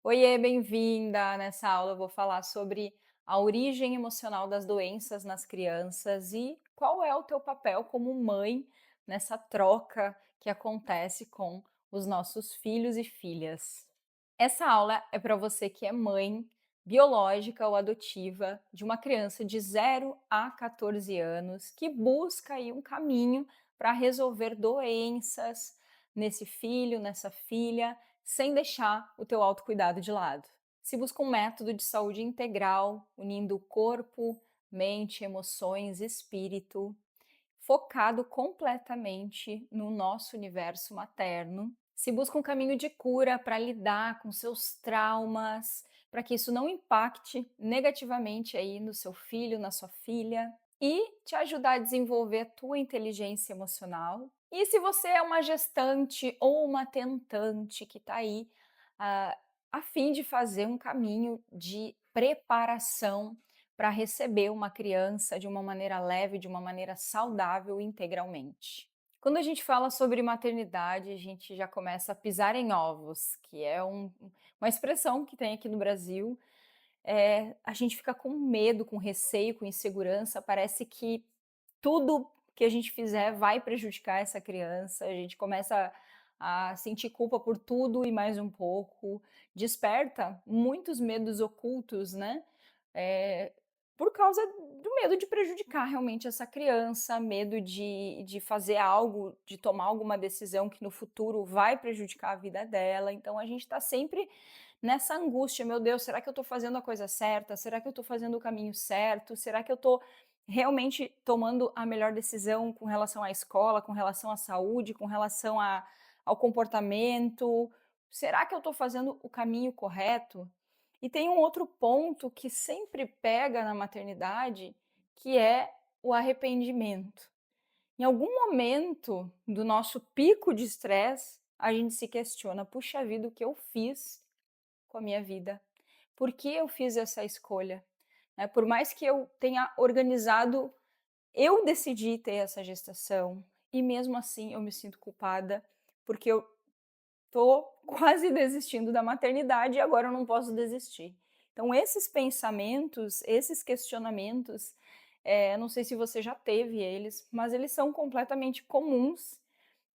Oiê, bem-vinda! Nessa aula eu vou falar sobre a origem emocional das doenças nas crianças e qual é o teu papel como mãe nessa troca que acontece com os nossos filhos e filhas. Essa aula é para você que é mãe biológica ou adotiva de uma criança de 0 a 14 anos que busca aí um caminho para resolver doenças nesse filho, nessa filha, sem deixar o teu autocuidado de lado. Se busca um método de saúde integral, unindo corpo, mente, emoções, espírito, focado completamente no nosso universo materno. Se busca um caminho de cura para lidar com seus traumas, para que isso não impacte negativamente aí no seu filho, na sua filha, e te ajudar a desenvolver a tua inteligência emocional. E se você é uma gestante ou uma tentante que está aí a fim de fazer um caminho de preparação para receber uma criança de uma maneira leve, de uma maneira saudável integralmente. Quando a gente fala sobre maternidade, a gente já começa a pisar em ovos, que é uma expressão que tem aqui no Brasil. A gente fica com medo, com receio, com insegurança, parece que tudo que a gente fizer vai prejudicar essa criança, a gente começa a sentir culpa por tudo e mais um pouco, desperta muitos medos ocultos, né, eh, por causa do medo de prejudicar realmente essa criança, medo de fazer algo, de tomar alguma decisão que no futuro vai prejudicar a vida dela, então a gente está sempre nessa angústia: "Meu Deus, será que eu estou fazendo a coisa certa? Será que eu estou fazendo o caminho certo? Será que eu estou realmente tomando a melhor decisão com relação à escola, com relação à saúde, com relação ao comportamento? Será que eu estou fazendo o caminho correto?" E tem um outro ponto que sempre pega na maternidade, que é o arrependimento. Em algum momento do nosso pico de estresse, a gente se questiona: "Puxa vida, o que eu fiz com a minha vida? Por que eu fiz essa escolha?" Por mais que eu tenha organizado, eu decidi ter essa gestação e mesmo assim eu me sinto culpada, porque eu tô quase desistindo da maternidade e agora eu não posso desistir. Então esses pensamentos, esses questionamentos, não sei se você já teve eles, mas eles são completamente comuns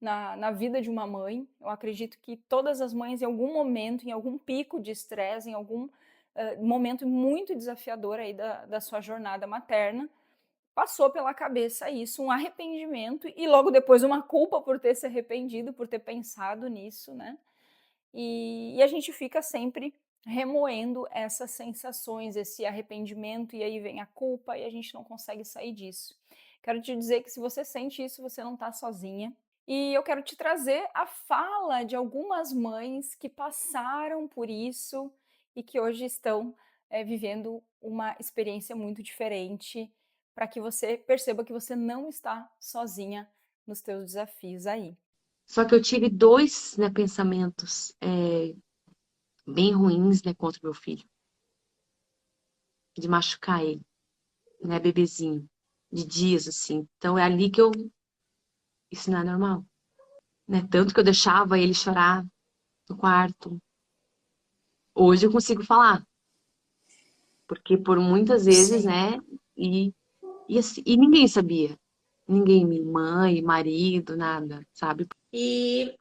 na vida de uma mãe. Eu acredito que todas as mães, em algum momento, em algum pico de estresse, em algum momento muito desafiador aí da sua jornada materna, passou pela cabeça isso, um arrependimento e logo depois uma culpa por ter se arrependido, por ter pensado nisso, né? E a gente fica sempre remoendo essas sensações, esse arrependimento, e aí vem a culpa e a gente não consegue sair disso. Quero te dizer que se você sente isso, você não está sozinha. E eu quero te trazer a fala de algumas mães que passaram por isso e que hoje estão vivendo uma experiência muito diferente, para que você perceba que você não está sozinha nos teus desafios aí. Só que eu tive dois, né, pensamentos bem ruins, né, contra o meu filho, de machucar ele, né, bebezinho, de dias assim. Então é ali que isso não é normal, né? Tanto que eu deixava ele chorar no quarto. Hoje eu consigo falar, porque por muitas vezes, Sim. né, e e ninguém sabia. Ninguém, minha mãe, marido, nada, sabe? E,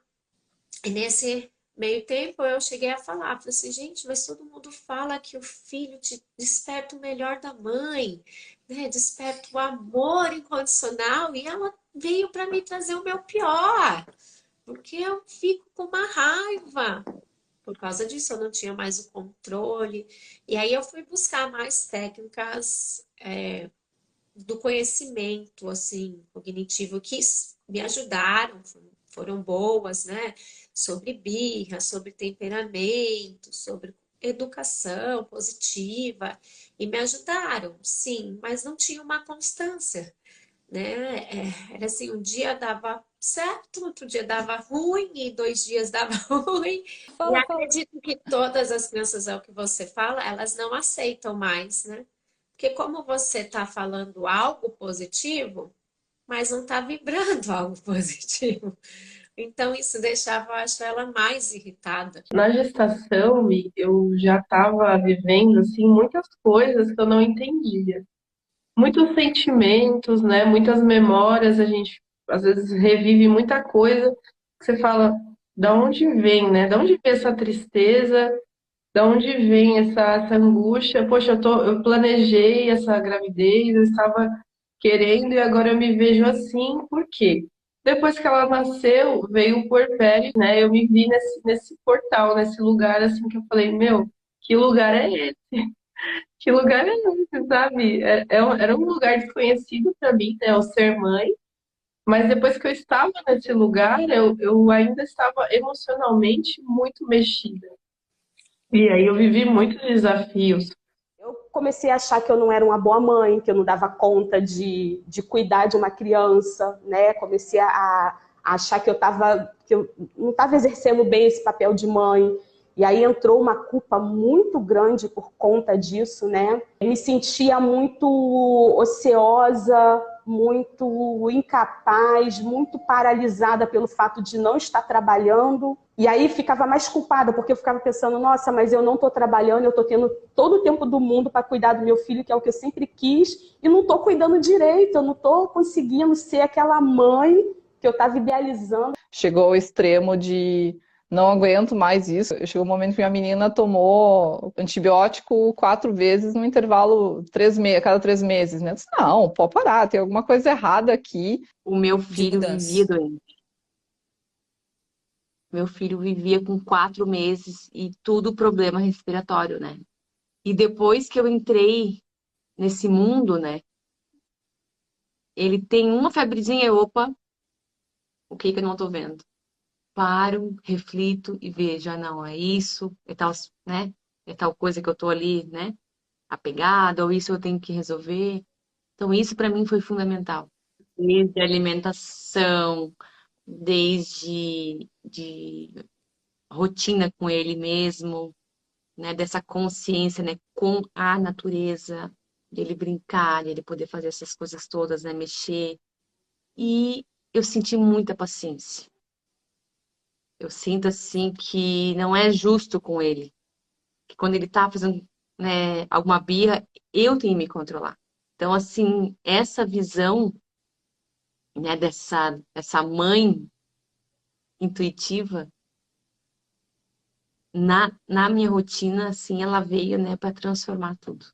e nesse meio tempo eu cheguei a falar, falei assim, gente, mas todo mundo fala que o filho desperta o melhor da mãe, né? Desperta o amor incondicional, e ela veio para me trazer o meu pior, porque eu fico com uma raiva. Por causa disso, eu não tinha mais o controle. E aí eu fui buscar mais técnicas do conhecimento, assim, cognitivo, que me ajudaram, foram boas, né? Sobre birra, sobre temperamento, sobre educação positiva, e me ajudaram, sim, mas não tinha uma constância, né? Era assim, um dia dava certo, outro dia dava ruim, e 2 dias dava ruim. E Fala, fala. acredito que todas as crianças, é o que você fala, elas não aceitam mais, né? Porque como você está falando algo positivo, mas não está vibrando algo positivo. Então isso deixava, eu acho, ela mais irritada. Na gestação, eu já estava vivendo assim muitas coisas que eu não entendia. Muitos sentimentos, né? Muitas memórias, a gente às vezes revive muita coisa que você fala, da onde vem, né? Da onde vem essa tristeza? Da onde vem essa angústia? Poxa, eu planejei essa gravidez, eu estava querendo e agora eu me vejo assim, por quê? Depois que ela nasceu, veio o puerpério, né? Eu me vi nesse portal, nesse lugar assim que eu falei, meu, que lugar é esse? Que lugar é esse, sabe? Era um lugar desconhecido para mim, né? O ser mãe. Mas depois que eu estava nesse lugar, eu ainda estava emocionalmente muito mexida. E aí eu vivi muitos desafios. Eu comecei a achar que eu não era uma boa mãe, que eu não dava conta de cuidar de uma criança, né? Comecei a achar que eu não estava exercendo bem esse papel de mãe. E aí entrou uma culpa muito grande por conta disso, né? Eu me sentia muito ociosa, muito incapaz, muito paralisada pelo fato de não estar trabalhando. E aí ficava mais culpada, porque eu ficava pensando, nossa, mas eu não estou trabalhando, eu estou tendo todo o tempo do mundo para cuidar do meu filho, que é o que eu sempre quis, e não estou cuidando direito, eu não estou conseguindo ser aquela mãe que eu estava idealizando. Chegou ao extremo de não aguento mais isso. Chegou um momento que minha menina tomou antibiótico 4 vezes no intervalo cada 3 meses, né? Eu disse, não, pode parar, tem alguma coisa errada aqui. O meu De filho mudança. vivia doente. Meu filho vivia com 4 meses e tudo problema respiratório, né? E depois que eu entrei nesse mundo, né? Ele tem uma febrezinha, opa, o que que eu não tô vendo? Paro, reflito e vejo, ah, não, é isso, é tal, né? É tal coisa que eu tô ali, né? Apegada, ou isso eu tenho que resolver. Então, isso para mim foi fundamental. Desde a alimentação, desde de rotina com ele mesmo, né? Dessa consciência, né? Com a natureza, dele brincar, dele poder fazer essas coisas todas, né? Mexer. E eu senti muita paciência. Eu sinto assim que não é justo com ele, que quando ele tá fazendo, né, alguma birra, eu tenho que me controlar. Então, assim, essa visão, né, dessa mãe intuitiva na minha rotina, assim, ela veio, né, para transformar tudo.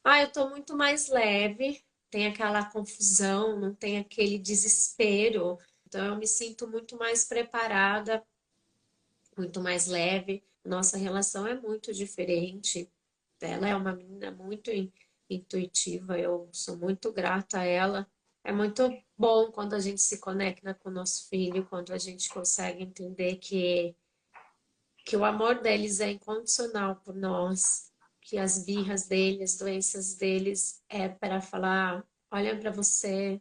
Ah, eu tô muito mais leve, tem aquela confusão, não tem aquele desespero. Então eu me sinto muito mais preparada, muito mais leve. Nossa relação é muito diferente. Ela é uma menina muito intuitiva, eu sou muito grata a ela. É muito bom quando a gente se conecta com o nosso filho, quando a gente consegue entender que o amor deles é incondicional por nós, que as birras deles, as doenças deles é para falar, olha para você,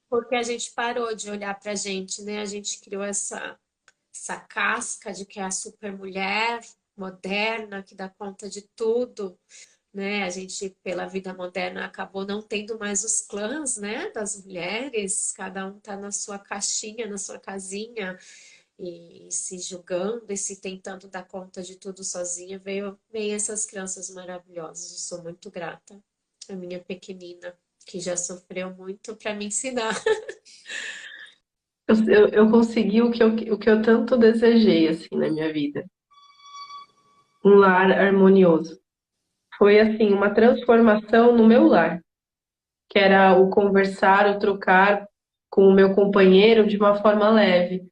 porque a gente parou de olhar para a gente, né? A gente criou essa casca de que é a super mulher moderna que dá conta de tudo, né? A gente, pela vida moderna, acabou não tendo mais os clãs, né? Das mulheres, cada um tá na sua caixinha, na sua casinha e se julgando e se tentando dar conta de tudo sozinha, veio essas crianças maravilhosas. Eu sou muito grata. A minha pequenina, que já sofreu muito para me ensinar. Eu consegui o que eu tanto desejei, assim, na minha vida. Um lar harmonioso. Foi, assim, uma transformação no meu lar, que era o conversar, o trocar com o meu companheiro de uma forma leve.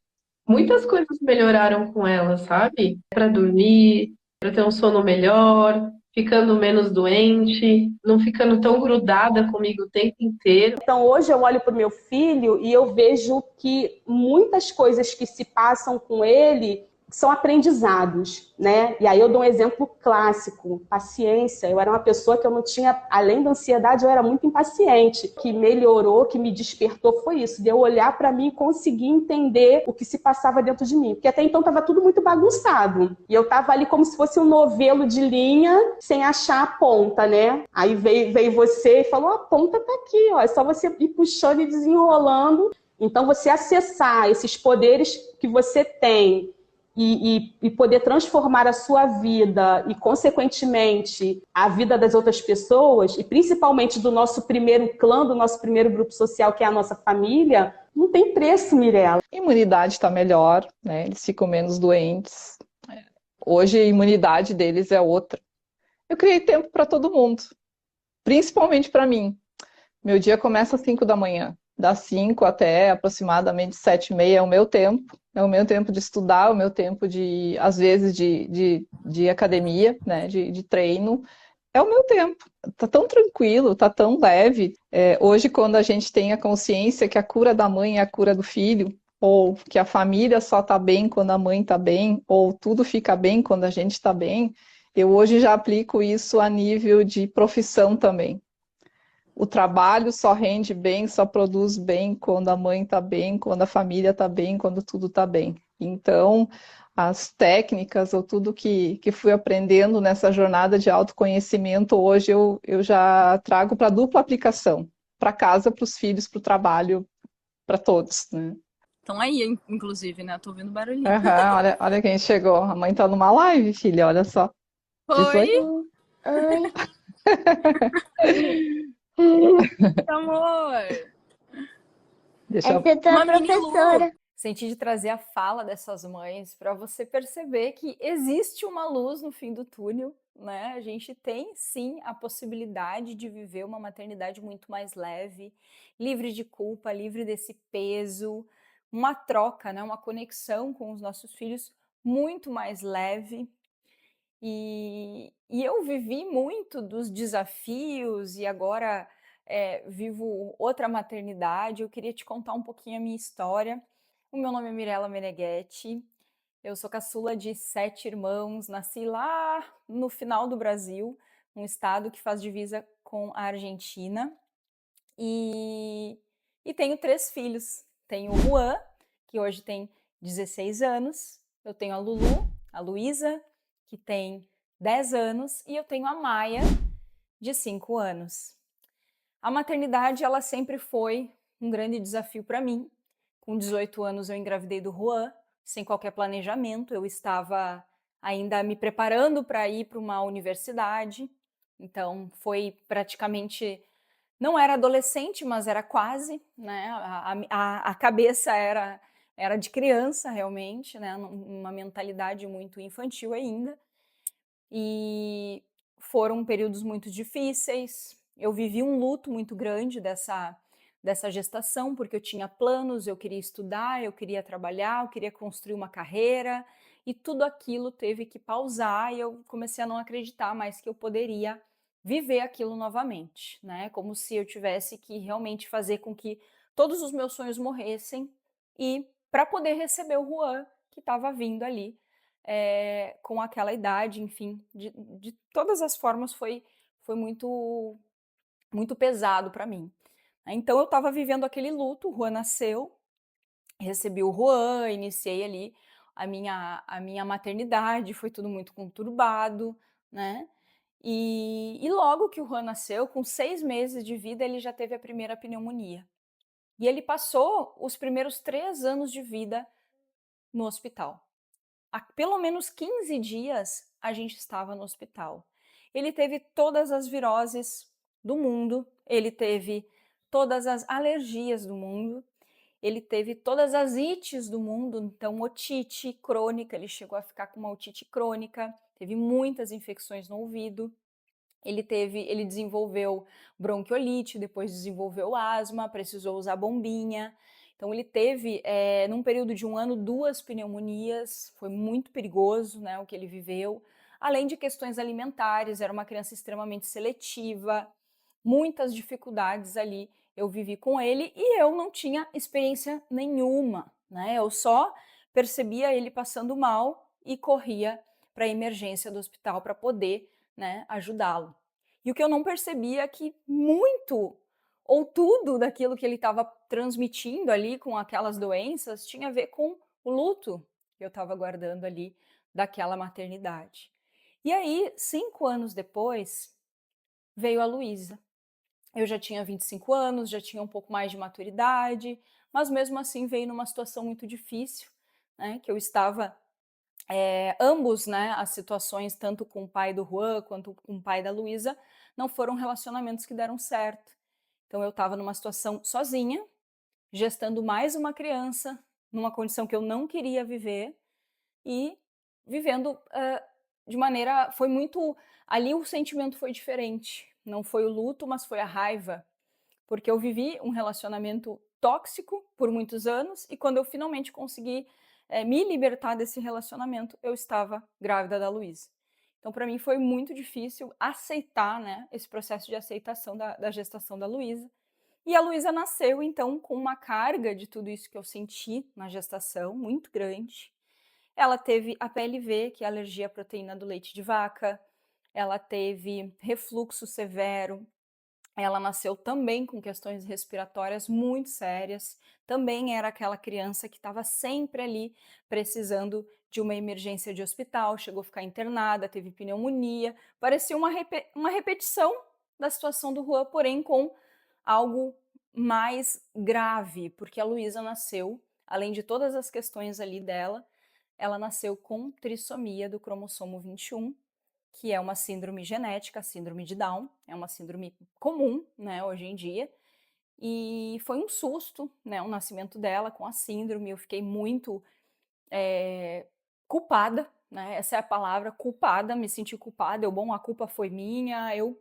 Muitas coisas melhoraram com ela, sabe? Para dormir, para ter um sono melhor, ficando menos doente, não ficando tão grudada comigo o tempo inteiro. Então, hoje eu olho para o meu filho e eu vejo que muitas coisas que se passam com ele são aprendizados, né? E aí eu dou um exemplo clássico, paciência. Eu era uma pessoa que eu não tinha, além da ansiedade, eu era muito impaciente. O que melhorou, que me despertou foi isso, de eu olhar para mim e conseguir entender o que se passava dentro de mim. Porque até então estava tudo muito bagunçado. E eu estava ali como se fosse um novelo de linha, sem achar a ponta, né? Aí veio você e falou, a ponta tá aqui, ó. É só você ir puxando e desenrolando Então, você acessar esses poderes que você tem e poder transformar a sua vida e, consequentemente, a vida das outras pessoas, e principalmente do nosso primeiro clã, do nosso primeiro grupo social, que é a nossa família, não tem preço, Mirella. A imunidade está melhor, né? Eles ficam menos doentes. Hoje a imunidade deles é outra. Eu criei tempo para todo mundo, principalmente para mim. Meu dia começa às 5 da manhã. Das 5 até aproximadamente 7h30 é o meu tempo. É o meu tempo de estudar, o meu tempo de, às vezes, de academia, né? De treino. É o meu tempo. Tá tão tranquilo, tá tão leve. Hoje, quando a gente tem a consciência que a cura da mãe é a cura do filho, ou que a família só tá bem quando a mãe tá bem, ou tudo fica bem quando a gente tá bem, eu hoje já aplico isso a nível de profissão também. O trabalho só rende bem, só produz bem quando a mãe está bem, quando a família está bem, quando tudo está bem. Então, as técnicas ou tudo que fui aprendendo nessa jornada de autoconhecimento, hoje eu já trago para dupla aplicação, para casa, para os filhos, para o trabalho, para todos, né? Estão aí, inclusive, né? Tô ouvindo barulhinho. Olha quem chegou. A mãe está numa live, filha, olha só. Diz Oi, Oi. amor! Deixa eu... Essa é tua Uma mini professora. Lu. Senti de trazer a fala dessas mães para você perceber que existe uma luz no fim do túnel, né? A gente tem sim a possibilidade de viver uma maternidade muito mais leve, livre de culpa, livre desse peso, uma troca, né? Uma conexão com os nossos filhos muito mais leve. E eu vivi muito dos desafios e agora vivo outra maternidade. Eu queria te contar um pouquinho a minha história. O meu nome é Mirella Meneghetti, eu sou caçula de 7 irmãos, nasci lá no final do Brasil, um estado que faz divisa com a Argentina, e tenho 3 filhos. Tenho o Juan, que hoje tem 16 anos, eu tenho a Lulu, a Luísa, que tem 10 anos, e eu tenho a Maia, de 5 anos. A maternidade, ela sempre foi um grande desafio para mim. Com 18 anos eu engravidei do Juan, sem qualquer planejamento. Eu estava ainda me preparando para ir para uma universidade, então foi praticamente... Não era adolescente, mas era quase, né? A cabeça era de criança, realmente, né? Uma mentalidade muito infantil ainda. E foram períodos muito difíceis. Eu vivi um luto muito grande dessa gestação, porque eu tinha planos, eu queria estudar, eu queria trabalhar, eu queria construir uma carreira, e tudo aquilo teve que pausar, e eu comecei a não acreditar mais que eu poderia viver aquilo novamente, né? Como se eu tivesse que realmente fazer com que todos os meus sonhos morressem, e para poder receber o Juan, que estava vindo ali, com aquela idade, enfim, de todas as formas foi muito, muito pesado para mim. Então eu estava vivendo aquele luto, o Juan nasceu, recebi o Juan, iniciei ali a minha maternidade, foi tudo muito conturbado, né? E logo que o Juan nasceu, com 6 meses de vida, ele já teve a primeira pneumonia. E ele passou os primeiros 3 anos de vida no hospital. Há pelo menos 15 dias a gente estava no hospital. Ele teve todas as viroses do mundo, ele teve todas as alergias do mundo, ele teve todas as ites do mundo, então otite crônica, ele chegou a ficar com uma otite crônica, teve muitas infecções no ouvido, ele desenvolveu bronquiolite, depois desenvolveu asma, precisou usar bombinha. Então ele teve, num período de 1 ano, 2 pneumonias, foi muito perigoso, né, o que ele viveu. Além de questões alimentares, era uma criança extremamente seletiva, muitas dificuldades ali eu vivi com ele e eu não tinha experiência nenhuma, né? Eu só percebia ele passando mal e corria para a emergência do hospital para poder, né, ajudá-lo. E o que eu não percebia é que muito ou tudo daquilo que ele estava transmitindo ali com aquelas doenças tinha a ver com o luto que eu estava guardando ali daquela maternidade. E aí, 5 anos depois, veio a Luísa. Eu já tinha 25 anos, já tinha um pouco mais de maturidade, mas mesmo assim veio numa situação muito difícil, né, que eu estava ambos, né, as situações, tanto com o pai do Juan quanto com o pai da Luísa, não foram relacionamentos que deram certo. Então eu estava numa situação sozinha, gestando mais uma criança, numa condição que eu não queria viver e vivendo de maneira. Foi muito. Ali o sentimento foi diferente. Não foi o luto, mas foi a raiva. Porque eu vivi um relacionamento tóxico por muitos anos e quando eu finalmente consegui me libertar desse relacionamento, eu estava grávida da Luísa. Então, para mim, foi muito difícil aceitar, né, esse processo de aceitação da gestação da Luísa. E a Luísa nasceu, então, com uma carga de tudo isso que eu senti na gestação, muito grande. Ela teve a PLV, que é a alergia à proteína do leite de vaca, ela teve refluxo severo, ela nasceu também com questões respiratórias muito sérias, também era aquela criança que estava sempre ali precisando de uma emergência de hospital, chegou a ficar internada, teve pneumonia, parecia uma repetição da situação do Juan, porém com algo mais grave, porque a Luísa nasceu, além de todas as questões ali dela, ela nasceu com trissomia do cromossomo 21, que é uma síndrome genética, síndrome de Down, é uma síndrome comum, né, hoje em dia, e foi um susto, né, o nascimento dela com a síndrome, eu fiquei muito culpada, né, essa é a palavra, culpada, me senti culpada, bom, a culpa foi minha, eu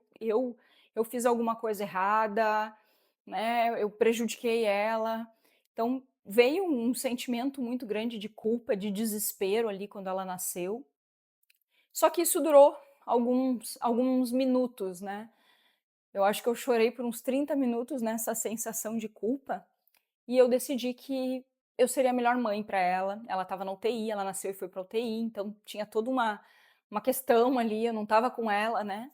fiz alguma coisa errada, né, eu prejudiquei ela, então veio um sentimento muito grande de culpa, de desespero ali quando ela nasceu, só que isso durou alguns minutos, né. Eu acho que eu chorei por uns 30 minutos nessa sensação de culpa, e eu decidi que eu seria a melhor mãe para ela. Ela estava na UTI, ela nasceu e foi para UTI, então tinha toda uma questão ali, eu não estava com ela, né.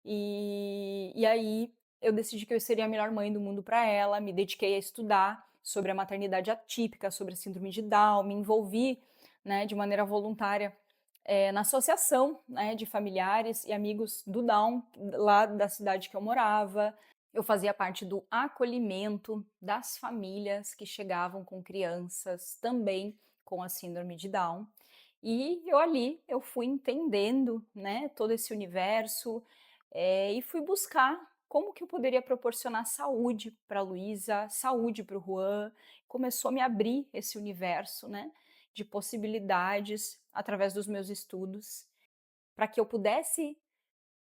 E aí eu decidi que eu seria a melhor mãe do mundo para ela, me dediquei a estudar sobre a maternidade atípica, sobre a síndrome de Down, me envolvi, né, de maneira voluntária na associação, né, de familiares e amigos do Down, lá da cidade que eu morava. Eu fazia parte do acolhimento das famílias que chegavam com crianças também com a síndrome de Down. E eu ali, eu fui entendendo, né, todo esse universo, e fui buscar como que eu poderia proporcionar saúde para a Luísa, saúde para o Juan. Começou a me abrir esse universo, né, de possibilidades através dos meus estudos, para que eu pudesse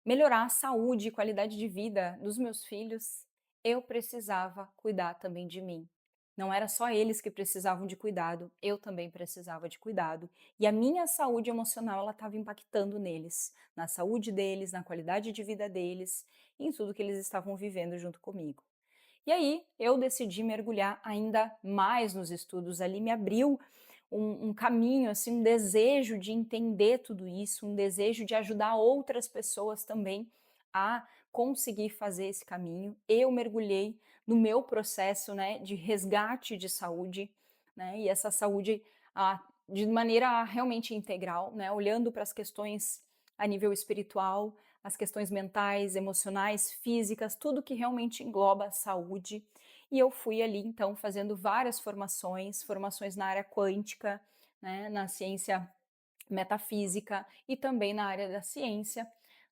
melhorar a saúde e qualidade de vida dos meus filhos, eu precisava cuidar também de mim. Não era só eles que precisavam de cuidado, eu também precisava de cuidado. E a minha saúde emocional, ela estava impactando neles, na saúde deles, na qualidade de vida deles, em tudo que eles estavam vivendo junto comigo. E aí eu decidi mergulhar ainda mais nos estudos, ali me abriu um caminho, assim, um desejo de entender tudo isso, um desejo de ajudar outras pessoas também a conseguir fazer esse caminho. Eu mergulhei no meu processo, né, de resgate de saúde, né, e essa saúde de maneira realmente integral, né, olhando para as questões a nível espiritual, as questões mentais, emocionais, físicas, tudo que realmente engloba a saúde. E eu fui ali, então, fazendo várias formações na área quântica, né, na ciência metafísica e também na área da ciência,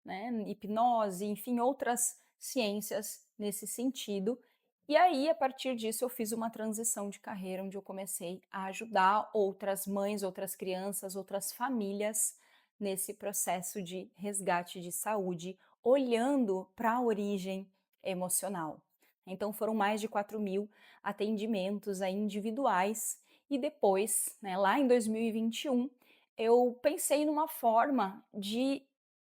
né, hipnose, enfim, outras ciências nesse sentido. E aí, a partir disso, eu fiz uma transição de carreira, onde eu comecei a ajudar outras mães, outras crianças, outras famílias nesse processo de resgate de saúde, olhando para a origem emocional. Então, foram mais de 4.000 atendimentos aí individuais e depois, né, lá em 2021, eu pensei numa forma de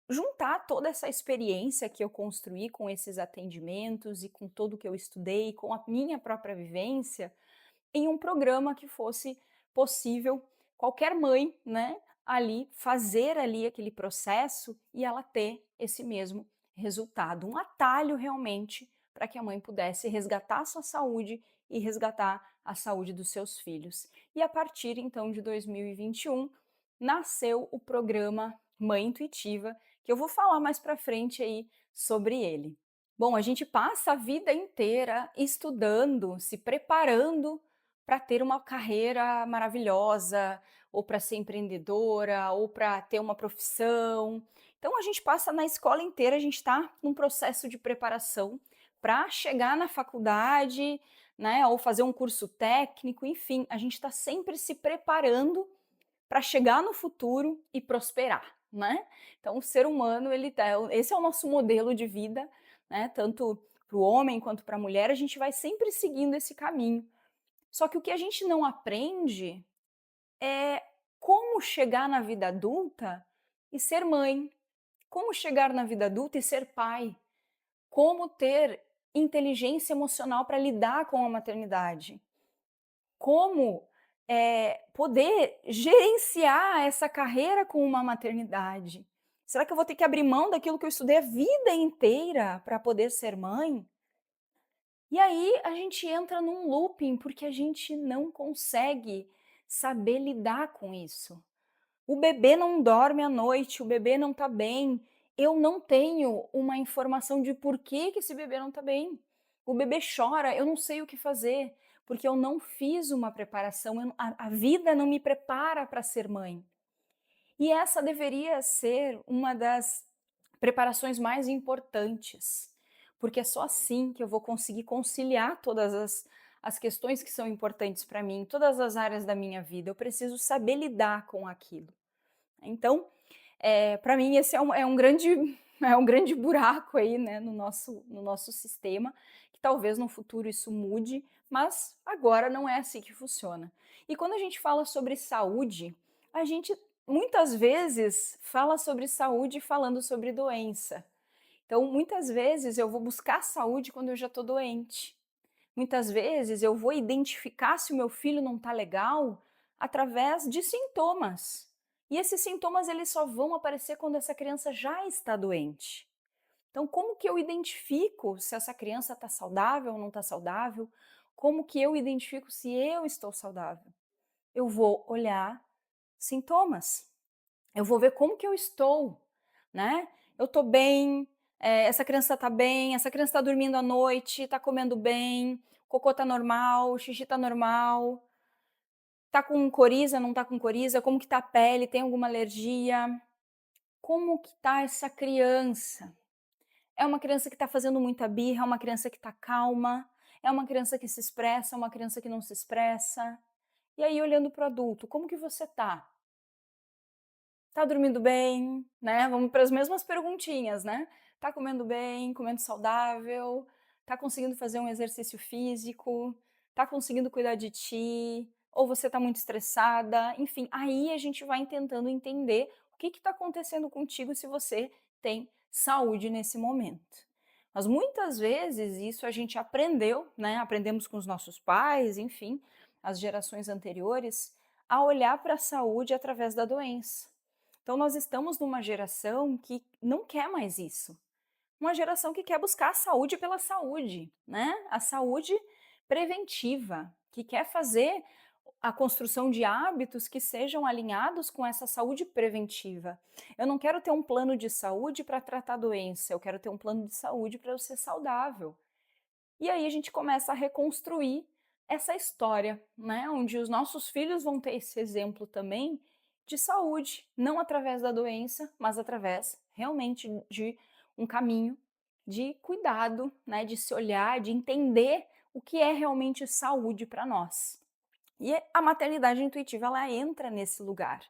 juntar toda essa experiência que eu construí com esses atendimentos e com tudo que eu estudei, com a minha própria vivência, em um programa que fosse possível qualquer mãe, né, ali fazer ali aquele processo e ela ter esse mesmo resultado, um atalho realmente para que a mãe pudesse resgatar a sua saúde e resgatar a saúde dos seus filhos. E a partir então de 2021 nasceu o programa Mãe Intuitiva, que eu vou falar mais para frente aí sobre ele. Bom, a gente passa a vida inteira estudando, se preparando para ter uma carreira maravilhosa, ou para ser empreendedora, ou para ter uma profissão. Então a gente passa na escola inteira, a gente está num processo de preparação para chegar na faculdade, né, ou fazer um curso técnico, enfim, a gente está sempre se preparando para chegar no futuro e prosperar, né? Então o ser humano, esse é o nosso modelo de vida, né? Tanto para o homem quanto para a mulher, a gente vai sempre seguindo esse caminho. Só que o que a gente não aprende é como chegar na vida adulta e ser mãe, como chegar na vida adulta e ser pai, como ter inteligência emocional para lidar com a maternidade, como poder gerenciar essa carreira com uma maternidade. Será que eu vou ter que abrir mão daquilo que eu estudei a vida inteira para poder ser mãe? E aí a gente entra num looping porque a gente não consegue saber lidar com isso. O bebê não dorme à noite, o bebê não está bem. Eu não tenho uma informação de por que esse bebê não está bem. O bebê chora, eu não sei o que fazer, porque eu não fiz uma preparação, a vida não me prepara para ser mãe. E essa deveria ser uma das preparações mais importantes, porque é só assim que eu vou conseguir conciliar todas as questões que são importantes para mim, todas as áreas da minha vida. Eu preciso saber lidar com aquilo. Então, para mim, esse é um grande buraco aí, né, no nosso sistema, que talvez no futuro isso mude, mas agora não é assim que funciona. E quando a gente fala sobre saúde, a gente muitas vezes fala sobre saúde falando sobre doença. Então, muitas vezes eu vou buscar saúde quando eu já estou doente. Muitas vezes eu vou identificar se o meu filho não está legal através de sintomas. E esses sintomas eles só vão aparecer quando essa criança já está doente. Então, como que eu identifico se essa criança está saudável ou não está saudável? Como que eu identifico se eu estou saudável? Eu vou olhar sintomas. Eu vou ver como que eu estou, né? Eu estou bem, essa criança está bem, essa criança está dormindo à noite, está comendo bem, o cocô está normal, o xixi está normal, está com coriza, não está com coriza, como que está a pele, tem alguma alergia? Como que está essa criança? É uma criança que está fazendo muita birra, é uma criança que está calma, é uma criança que se expressa, é uma criança que não se expressa? E aí, olhando para o adulto, como que você está? Tá dormindo bem, né? Vamos para as mesmas perguntinhas, né? Tá comendo bem, comendo saudável, tá conseguindo fazer um exercício físico, tá conseguindo cuidar de ti, ou você tá muito estressada, enfim, aí a gente vai tentando entender o que está acontecendo contigo se você tem saúde nesse momento. Mas muitas vezes isso a gente aprendeu, né? Aprendemos com os nossos pais, enfim, as gerações anteriores, a olhar para a saúde através da doença. Então, nós estamos numa geração que não quer mais isso. Uma geração que quer buscar a saúde pela saúde, né? A saúde preventiva, que quer fazer a construção de hábitos que sejam alinhados com essa saúde preventiva. Eu não quero ter um plano de saúde para tratar a doença, eu quero ter um plano de saúde para eu ser saudável. E aí a gente começa a reconstruir essa história, né? Onde os nossos filhos vão ter esse exemplo também de saúde, não através da doença, mas através realmente de um caminho de cuidado, né? De se olhar, de entender o que é realmente saúde para nós. E a maternidade intuitiva ela entra nesse lugar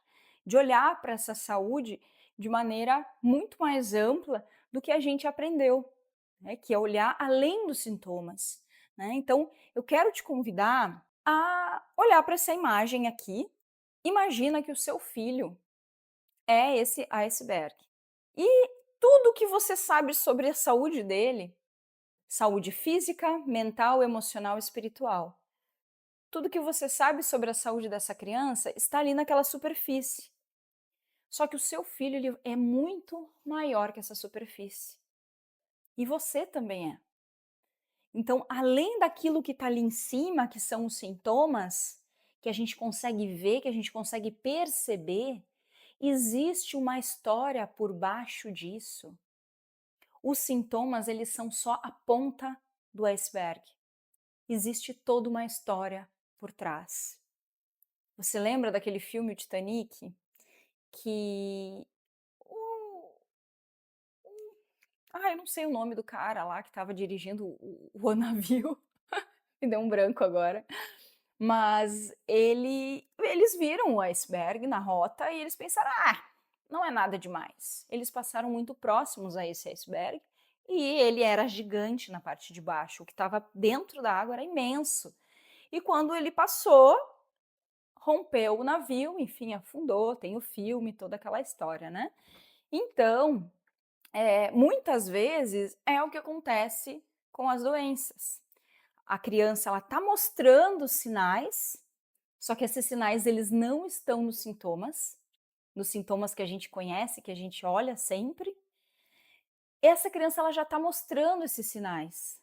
de olhar para essa saúde de maneira muito mais ampla do que a gente aprendeu, né, que é olhar além dos sintomas, né? Então, eu quero te convidar a olhar para essa imagem aqui. Imagina que o seu filho é esse iceberg. E tudo que você sabe sobre a saúde dele, saúde física, mental, emocional e espiritual, tudo que você sabe sobre a saúde dessa criança está ali naquela superfície. Só que o seu filho ele é muito maior que essa superfície. E você também é. Então, além daquilo que está ali em cima, que são os sintomas, que a gente consegue ver, que a gente consegue perceber, existe uma história por baixo disso. Os sintomas, eles são só a ponta do iceberg. Existe toda uma história por trás. Você lembra daquele filme, o Titanic, que eu não sei o nome do cara lá que estava dirigindo o navio, me deu um branco agora, mas eles viram o iceberg na rota e eles pensaram, não é nada demais. Eles passaram muito próximos a esse iceberg e ele era gigante na parte de baixo, o que estava dentro da água era imenso. E quando ele passou, rompeu o navio, enfim, afundou, tem o filme, toda aquela história, né? Então, muitas vezes é o que acontece com as doenças. A criança ela está mostrando sinais, só que esses sinais eles não estão nos sintomas que a gente conhece, que a gente olha sempre. Essa criança ela já está mostrando esses sinais.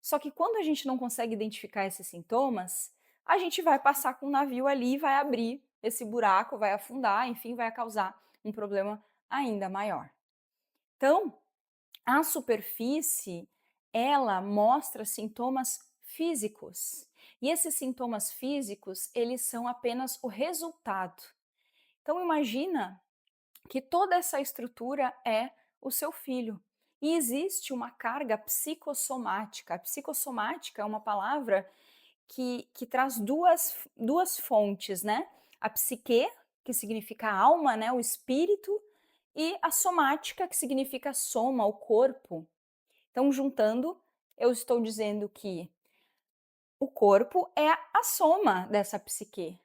Só que quando a gente não consegue identificar esses sintomas, a gente vai passar com o navio ali, vai abrir esse buraco, vai afundar, enfim, vai causar um problema ainda maior. Então, a superfície, ela mostra sintomas físicos. E esses sintomas físicos, eles são apenas o resultado. Então, imagina que toda essa estrutura é o seu filho. E existe uma carga psicossomática. A psicossomática é uma palavra que traz duas fontes, né? A psique, que significa alma, né? O espírito, e a somática, que significa soma, o corpo. Então, juntando, eu estou dizendo que o corpo é a soma dessa psique,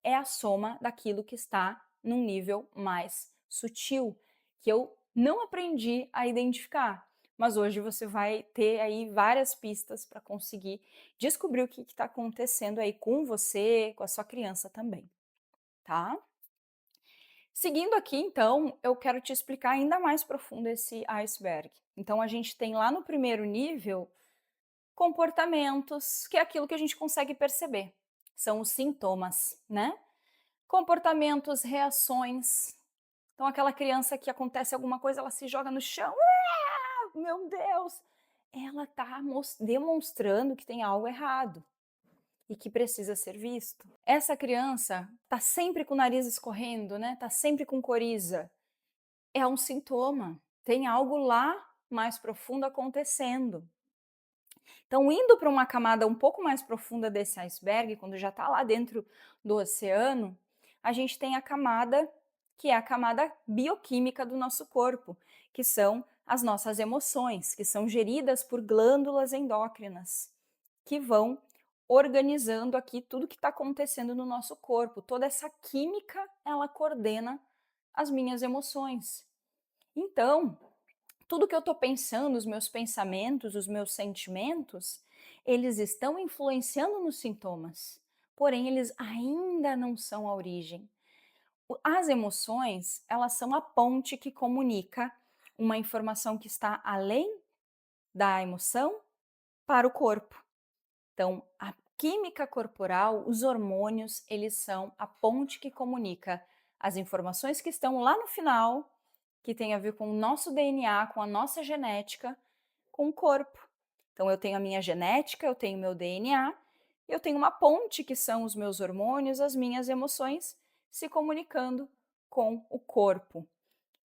é a soma daquilo que está num nível mais sutil, que eu não aprendi a identificar. Mas hoje você vai ter aí várias pistas para conseguir descobrir o que está acontecendo aí com você, com a sua criança também, tá? Seguindo aqui, então, eu quero te explicar ainda mais profundo esse iceberg. Então, a gente tem lá no primeiro nível comportamentos, que é aquilo que a gente consegue perceber. São os sintomas, né? Comportamentos, reações. Então, aquela criança que acontece alguma coisa, ela se joga no chão. Meu Deus! Ela está demonstrando que tem algo errado e que precisa ser visto. Essa criança está sempre com o nariz escorrendo, né? Está sempre com coriza. É um sintoma. Tem algo lá mais profundo acontecendo. Então, indo para uma camada um pouco mais profunda desse iceberg, quando já está lá dentro do oceano, a gente tem a camada que é a camada bioquímica do nosso corpo, que são as nossas emoções, que são geridas por glândulas endócrinas, que vão organizando aqui tudo que está acontecendo no nosso corpo. Toda essa química, ela coordena as minhas emoções. Então, tudo que eu estou pensando, os meus pensamentos, os meus sentimentos, eles estão influenciando nos sintomas, porém eles ainda não são a origem. As emoções, elas são a ponte que comunica uma informação que está além da emoção para o corpo. Então, a química corporal, os hormônios, eles são a ponte que comunica as informações que estão lá no final, que tem a ver com o nosso DNA, com a nossa genética, com o corpo. Então, eu tenho a minha genética, eu tenho o meu DNA, eu tenho uma ponte que são os meus hormônios, as minhas emoções, se comunicando com o corpo.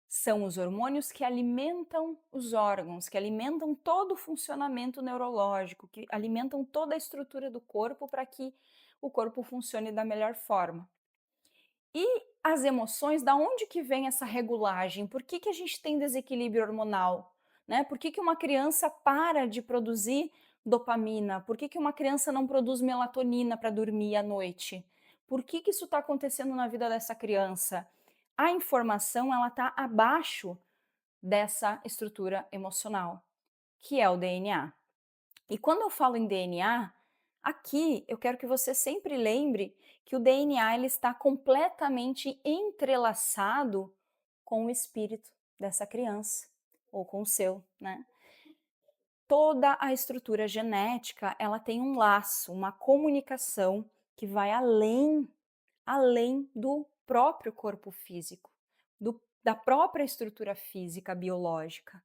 São os hormônios que alimentam os órgãos, que alimentam todo o funcionamento neurológico, que alimentam toda a estrutura do corpo para que o corpo funcione da melhor forma. E as emoções, da onde que vem essa regulagem? Por que a gente tem desequilíbrio hormonal? Né? Por que uma criança para de produzir dopamina? Por que uma criança não produz melatonina para dormir à noite? Por que isso está acontecendo na vida dessa criança? A informação ela está abaixo dessa estrutura emocional, que é o DNA. E quando eu falo em DNA, aqui eu quero que você sempre lembre que o DNA ele está completamente entrelaçado com o espírito dessa criança, ou com o seu, né? Toda a estrutura genética, ela tem um laço, uma comunicação que vai além do próprio corpo físico, da própria estrutura física biológica,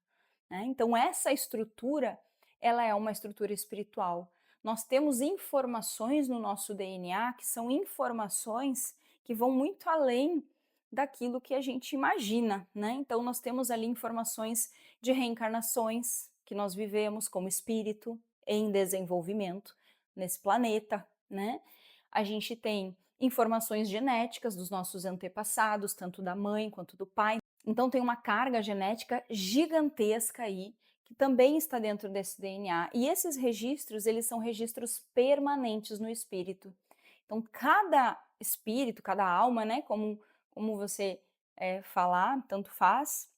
né? Então essa estrutura, ela é uma estrutura espiritual. nós temos informações no nosso DNA que são informações que vão muito além daquilo que a gente imagina, né? Então nós temos ali informações de reencarnações que nós vivemos como espírito em desenvolvimento nesse planeta, né? A gente tem informações genéticas dos nossos antepassados, tanto da mãe quanto do pai. Então tem uma carga genética gigantesca aí que também está dentro desse DNA. E esses registros, eles são registros permanentes no espírito. Então cada espírito, cada alma, né, como você falar, tanto faz,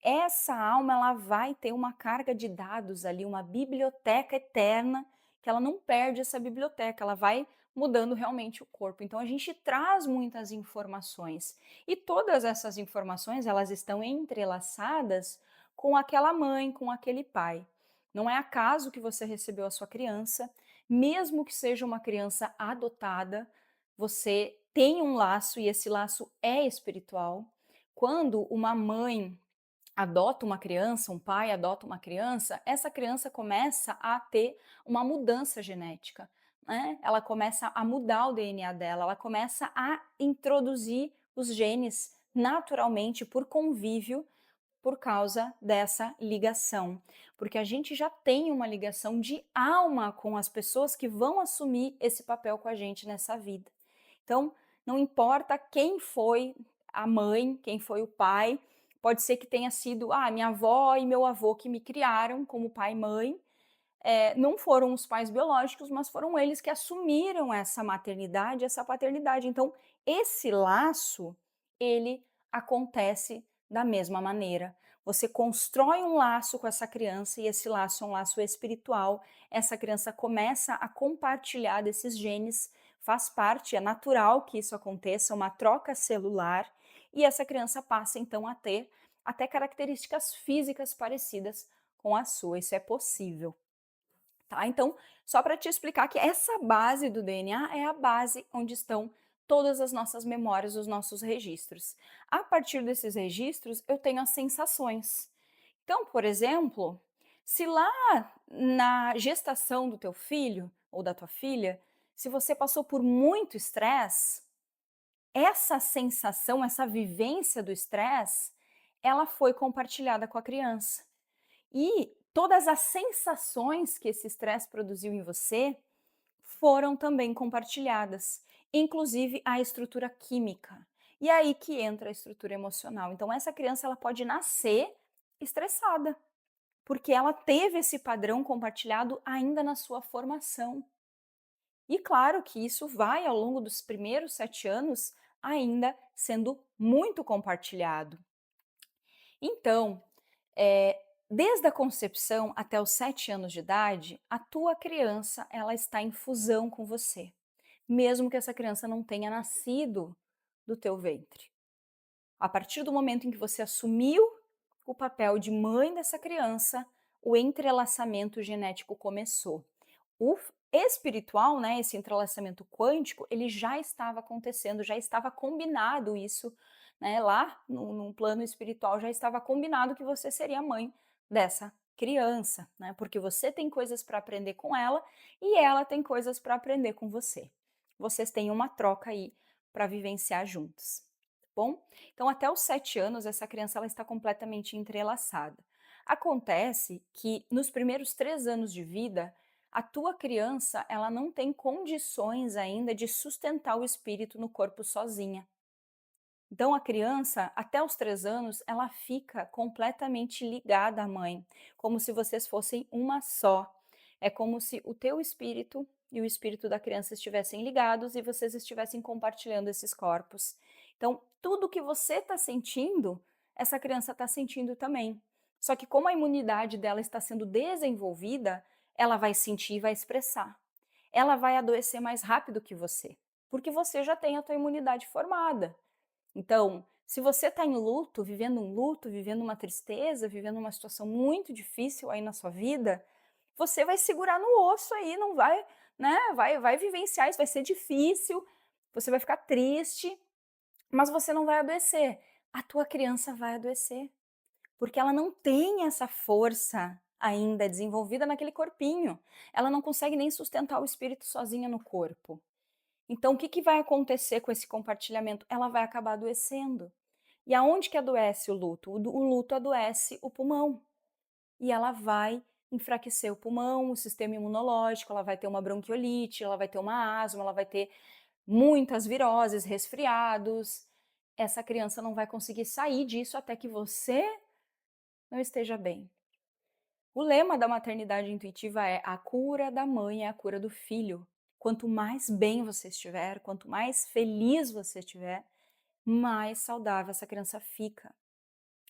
essa alma ela vai ter uma carga de dados ali, uma biblioteca eterna, que ela não perde essa biblioteca, ela vai mudando realmente o corpo. Então a gente traz muitas informações e todas essas informações elas estão entrelaçadas com aquela mãe, com aquele pai. Não é acaso que você recebeu a sua criança, mesmo que seja uma criança adotada, você tem um laço e esse laço é espiritual. Quando uma mãe adota uma criança, um pai adota uma criança, essa criança começa a ter uma mudança genética, né? Ela começa a mudar o DNA dela, ela começa a introduzir os genes naturalmente por convívio por causa dessa ligação, porque a gente já tem uma ligação de alma com as pessoas que vão assumir esse papel com a gente nessa vida. Então, não importa quem foi a mãe, quem foi o pai, pode ser que tenha sido minha avó e meu avô que me criaram como pai e mãe, não foram os pais biológicos, mas foram eles que assumiram essa maternidade, essa paternidade. Então, esse laço, ele acontece da mesma maneira. Você constrói um laço com essa criança e esse laço é um laço espiritual. Essa criança começa a compartilhar desses genes, faz parte, é natural que isso aconteça, uma troca celular, e essa criança passa então a ter até características físicas parecidas com a sua. Isso é possível. Tá? Então, só para te explicar que essa base do DNA é a base onde estão todas as nossas memórias, os nossos registros. A partir desses registros, eu tenho as sensações. Então, por exemplo, se lá na gestação do teu filho ou da tua filha, se você passou por muito estresse, essa sensação, essa vivência do estresse, ela foi compartilhada com a criança. E todas as sensações que esse estresse produziu em você foram também compartilhadas, inclusive a estrutura química. E é aí que entra a estrutura emocional. Então essa criança ela pode nascer estressada, porque ela teve esse padrão compartilhado ainda na sua formação. E claro que isso vai ao longo dos primeiros 7 anos ainda sendo muito compartilhado. Então, desde a concepção até os 7 anos de idade, a tua criança ela está em fusão com você, mesmo que essa criança não tenha nascido do teu ventre. A partir do momento em que você assumiu o papel de mãe dessa criança, o entrelaçamento genético começou. O espiritual, né, esse entrelaçamento quântico, ele já estava acontecendo, já estava combinado isso, né, lá num plano espiritual já estava combinado que você seria a mãe dessa criança, né, porque você tem coisas para aprender com ela e ela tem coisas para aprender com você. Vocês têm uma troca aí para vivenciar juntos, tá bom? Então, até os 7 anos, essa criança ela está completamente entrelaçada. Acontece que nos primeiros 3 anos de vida, a tua criança ela não tem condições ainda de sustentar o espírito no corpo sozinha. Então a criança, até os 3 anos, ela fica completamente ligada à mãe, como se vocês fossem uma só. É como se o teu espírito e o espírito da criança estivessem ligados e vocês estivessem compartilhando esses corpos. Então, tudo que você está sentindo, essa criança está sentindo também. Só que como a imunidade dela está sendo desenvolvida, ela vai sentir e vai expressar. Ela vai adoecer mais rápido que você, porque você já tem a tua imunidade formada. Então, se você está em luto, vivendo uma tristeza, vivendo uma situação muito difícil aí na sua vida, você vai segurar no osso aí, não vai, né? Vai vivenciar isso, vai ser difícil, você vai ficar triste, mas você não vai adoecer. A tua criança vai adoecer, porque ela não tem essa força ainda é desenvolvida naquele corpinho. Ela não consegue nem sustentar o espírito sozinha no corpo. Então, o que vai acontecer com esse compartilhamento? Ela vai acabar adoecendo. E aonde que adoece o luto? O luto adoece o pulmão. E ela vai enfraquecer o pulmão, o sistema imunológico, ela vai ter uma bronquiolite, ela vai ter uma asma, ela vai ter muitas viroses, resfriados. Essa criança não vai conseguir sair disso até que você não esteja bem. O lema da maternidade intuitiva é: a cura da mãe é a cura do filho. Quanto mais bem você estiver, quanto mais feliz você estiver, mais saudável essa criança fica.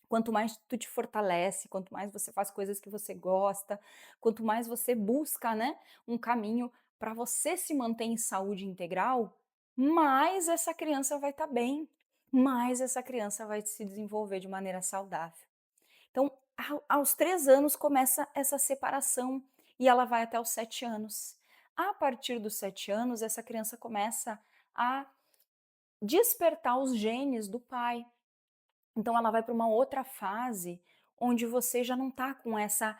Quanto mais tu te fortalece, quanto mais você faz coisas que você gosta, quanto mais você busca, né, um caminho para você se manter em saúde integral, mais essa criança vai estar bem, mais essa criança vai se desenvolver de maneira saudável. Então, aos 3 anos começa essa separação e ela vai até os 7 anos. A partir dos 7 anos, essa criança começa a despertar os genes do pai. Então ela vai para uma outra fase onde você já não está com essa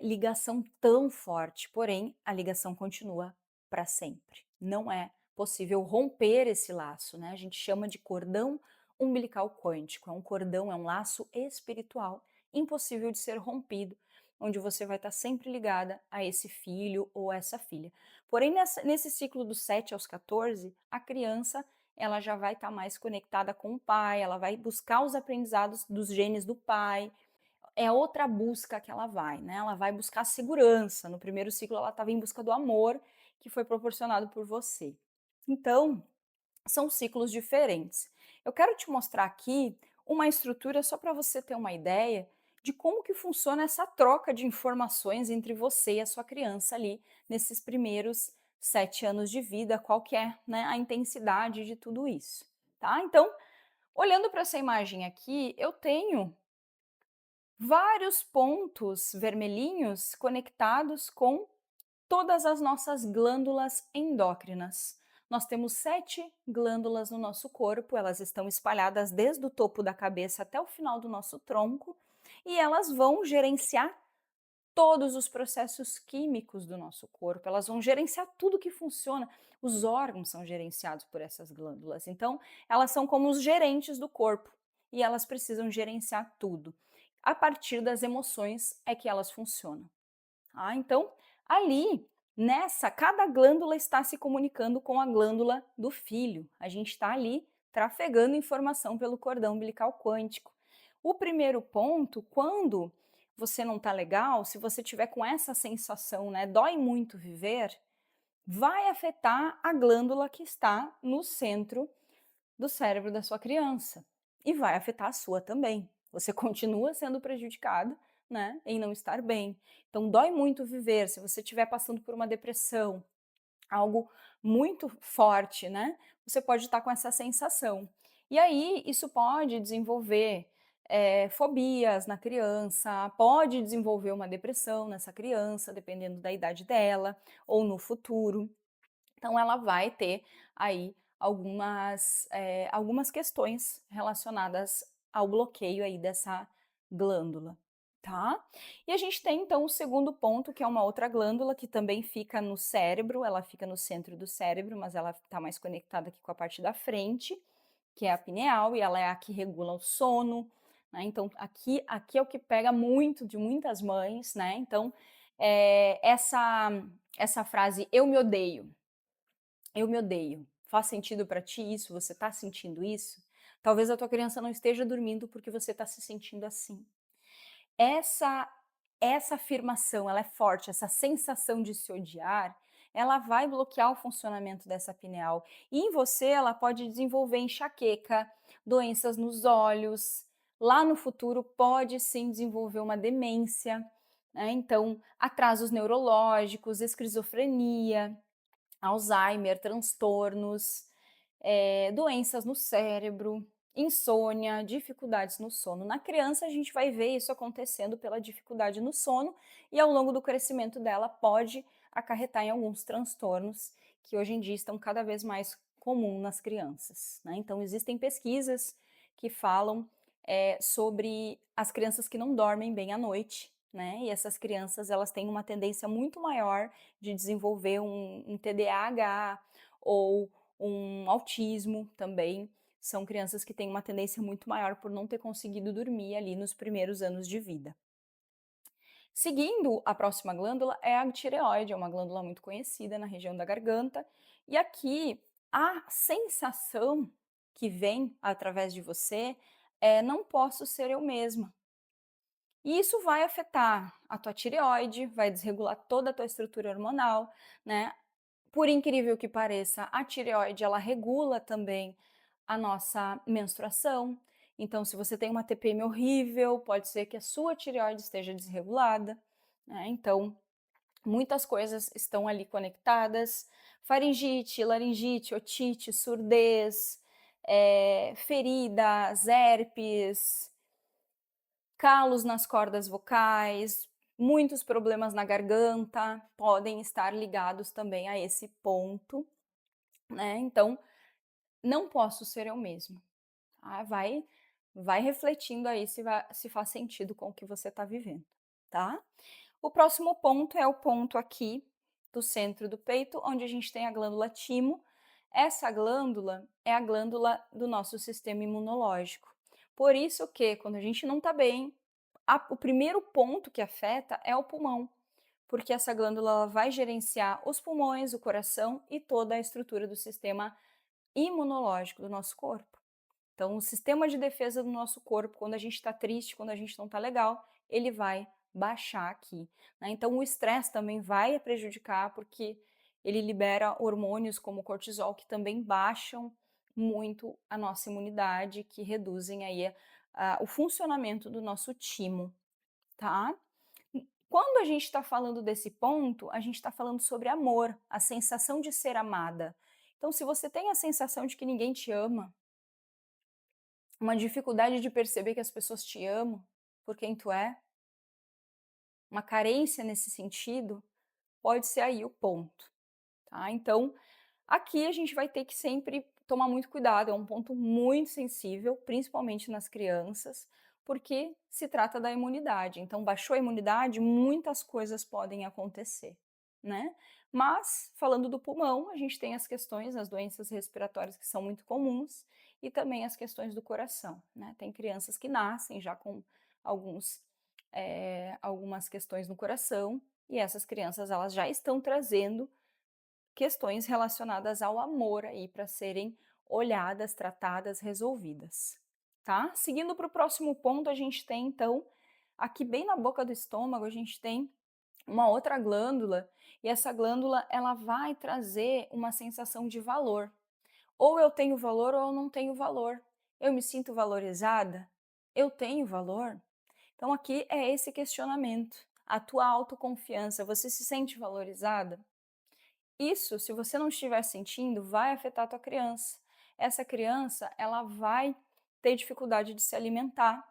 ligação tão forte, porém a ligação continua para sempre. Não é possível romper esse laço, né? A gente chama de cordão umbilical quântico. É um cordão, é um laço espiritual impossível de ser rompido, onde você vai estar sempre ligada a esse filho ou essa filha. Porém, nesse ciclo dos 7 aos 14, a criança ela já vai estar mais conectada com o pai, ela vai buscar os aprendizados dos genes do pai. É outra busca que ela vai, né? Ela vai buscar segurança. No primeiro ciclo, ela estava em busca do amor que foi proporcionado por você. Então, são ciclos diferentes. Eu quero te mostrar aqui uma estrutura só para você ter uma ideia de como que funciona essa troca de informações entre você e a sua criança ali nesses primeiros 7 anos de vida, qual que é, né, a intensidade de tudo isso, tá? Então, olhando para essa imagem aqui, eu tenho vários pontos vermelhinhos conectados com todas as nossas glândulas endócrinas. Nós temos 7 glândulas no nosso corpo, elas estão espalhadas desde o topo da cabeça até o final do nosso tronco e elas vão gerenciar todos os processos químicos do nosso corpo, elas vão gerenciar tudo que funciona. Os órgãos são gerenciados por essas glândulas, então elas são como os gerentes do corpo e elas precisam gerenciar tudo. A partir das emoções é que elas funcionam. Então, ali, cada glândula está se comunicando com a glândula do filho. A gente está ali trafegando informação pelo cordão umbilical quântico. O primeiro ponto, quando você não está legal, se você tiver com essa sensação, né, dói muito viver, vai afetar a glândula que está no centro do cérebro da sua criança e vai afetar a sua também. Você continua sendo prejudicado, né, em não estar bem. Então dói muito viver. Se você estiver passando por uma depressão, algo muito forte, né, você pode estar com essa sensação. E aí isso pode desenvolver fobias na criança, pode desenvolver uma depressão nessa criança, dependendo da idade dela, ou no futuro. Então ela vai ter aí algumas questões relacionadas ao bloqueio aí dessa glândula, tá? E a gente tem então o segundo ponto, que é uma outra glândula que também fica no cérebro, ela fica no centro do cérebro, mas ela está mais conectada aqui com a parte da frente, que é a pineal, e ela é a que regula o sono, né? Então aqui é o que pega muito de muitas mães, né? Então essa frase eu me odeio, faz sentido para ti isso? Você está sentindo isso? Talvez a tua criança não esteja dormindo porque você está se sentindo assim. Essa afirmação, ela é forte, essa sensação de se odiar, ela vai bloquear o funcionamento dessa pineal. E em você ela pode desenvolver enxaqueca, doenças nos olhos. Lá no futuro pode sim desenvolver uma demência, né? Então, atrasos neurológicos, esquizofrenia, Alzheimer, transtornos, doenças no cérebro, insônia, dificuldades no sono. Na criança, a gente vai ver isso acontecendo pela dificuldade no sono e ao longo do crescimento dela pode acarretar em alguns transtornos que hoje em dia estão cada vez mais comuns nas crianças, né? Então, existem pesquisas que falam sobre as crianças que não dormem bem à noite né? E essas crianças, elas têm uma tendência muito maior de desenvolver um TDAH ou um autismo também. São crianças que têm uma tendência muito maior por não ter conseguido dormir ali nos primeiros anos de vida. Seguindo, a próxima glândula é a tireoide, é uma glândula muito conhecida na região da garganta. E aqui, a sensação que vem através de você é: não posso ser eu mesma. E isso vai afetar a tua tireoide, vai desregular toda a tua estrutura hormonal, né? Por incrível que pareça, a tireoide, ela regula também a nossa menstruação. Então, se você tem uma TPM horrível, pode ser que a sua tireoide esteja desregulada, né? Então, muitas coisas estão ali conectadas. Faringite, laringite, otite, surdez, feridas, herpes, calos nas cordas vocais, muitos problemas na garganta podem estar ligados também a esse ponto, né? Então, não posso ser eu mesma. Tá? Vai refletindo aí se faz sentido com o que você está vivendo, tá? O próximo ponto é o ponto aqui do centro do peito, onde a gente tem a glândula timo. Essa glândula é a glândula do nosso sistema imunológico. Por isso que, quando a gente não está bem, o primeiro ponto que afeta é o pulmão, porque essa glândula ela vai gerenciar os pulmões, o coração e toda a estrutura do sistema imunológico do nosso corpo. Então, o sistema de defesa do nosso corpo, quando a gente está triste, quando a gente não está legal, ele vai baixar aqui, né? Então, o estresse também vai prejudicar, porque ele libera hormônios como o cortisol, que também baixam muito a nossa imunidade, que reduzem aí o funcionamento do nosso timo, tá? Quando a gente está falando desse ponto, a gente está falando sobre amor, a sensação de ser amada. Então, se você tem a sensação de que ninguém te ama, uma dificuldade de perceber que as pessoas te amam por quem tu é, uma carência nesse sentido, pode ser aí o ponto, tá? Então, aqui a gente vai ter que sempre tomar muito cuidado, é um ponto muito sensível, principalmente nas crianças, porque se trata da imunidade. Então, baixou a imunidade, muitas coisas podem acontecer, né? Mas, falando do pulmão, a gente tem as questões, as doenças respiratórias que são muito comuns e também as questões do coração, né? Tem crianças que nascem já com algumas questões no coração e essas crianças elas já estão trazendo questões relacionadas ao amor aí para serem olhadas, tratadas, resolvidas, tá? Seguindo para o próximo ponto, a gente tem então, aqui bem na boca do estômago, a gente tem uma outra glândula e essa glândula ela vai trazer uma sensação de valor. Ou eu tenho valor ou eu não tenho valor. Eu me sinto valorizada? Eu tenho valor? Então aqui é esse questionamento. A tua autoconfiança, você se sente valorizada? Isso, se você não estiver sentindo, vai afetar a tua criança. Essa criança, ela vai ter dificuldade de se alimentar,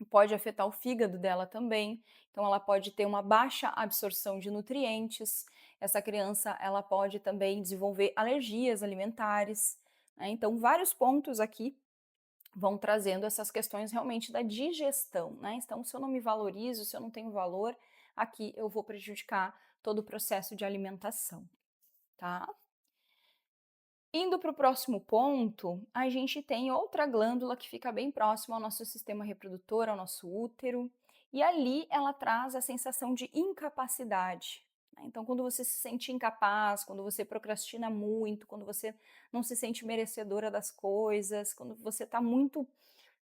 pode afetar o fígado dela também. Então ela pode ter uma baixa absorção de nutrientes. Essa criança, ela pode também desenvolver alergias alimentares, né? Então vários pontos aqui vão trazendo essas questões realmente da digestão, né? Então se eu não me valorizo, se eu não tenho valor, aqui eu vou prejudicar todo o processo de alimentação, tá? Indo para o próximo ponto, a gente tem outra glândula que fica bem próxima ao nosso sistema reprodutor, ao nosso útero, e ali ela traz a sensação de incapacidade, né? Então, quando você se sente incapaz, quando você procrastina muito, quando você não se sente merecedora das coisas, quando você está muito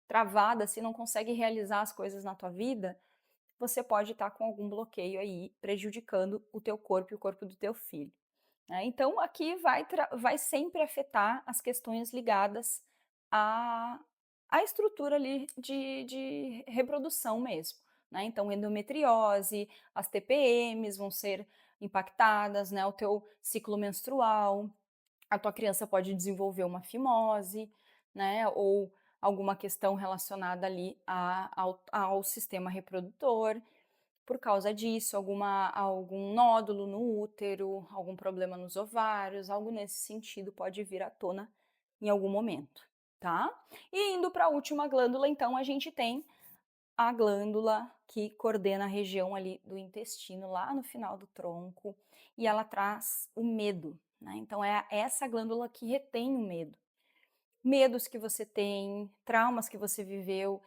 travada, assim, não consegue realizar as coisas na tua vida, você pode estar com algum bloqueio aí prejudicando o teu corpo e o corpo do teu filho, né? Então, aqui vai sempre afetar as questões ligadas à, à estrutura ali de reprodução mesmo, né? Então, endometriose, as TPMs vão ser impactadas, né? O teu ciclo menstrual, a tua criança pode desenvolver uma fimose, né? Ou alguma questão relacionada ali ao sistema reprodutor. Por causa disso, algum nódulo no útero, algum problema nos ovários, algo nesse sentido pode vir à tona em algum momento, tá? E indo para a última glândula, então, a gente tem a glândula que coordena a região ali do intestino, lá no final do tronco, e ela traz o medo, né? Então é essa glândula que retém o medo. Medos que você tem, traumas que você viveu,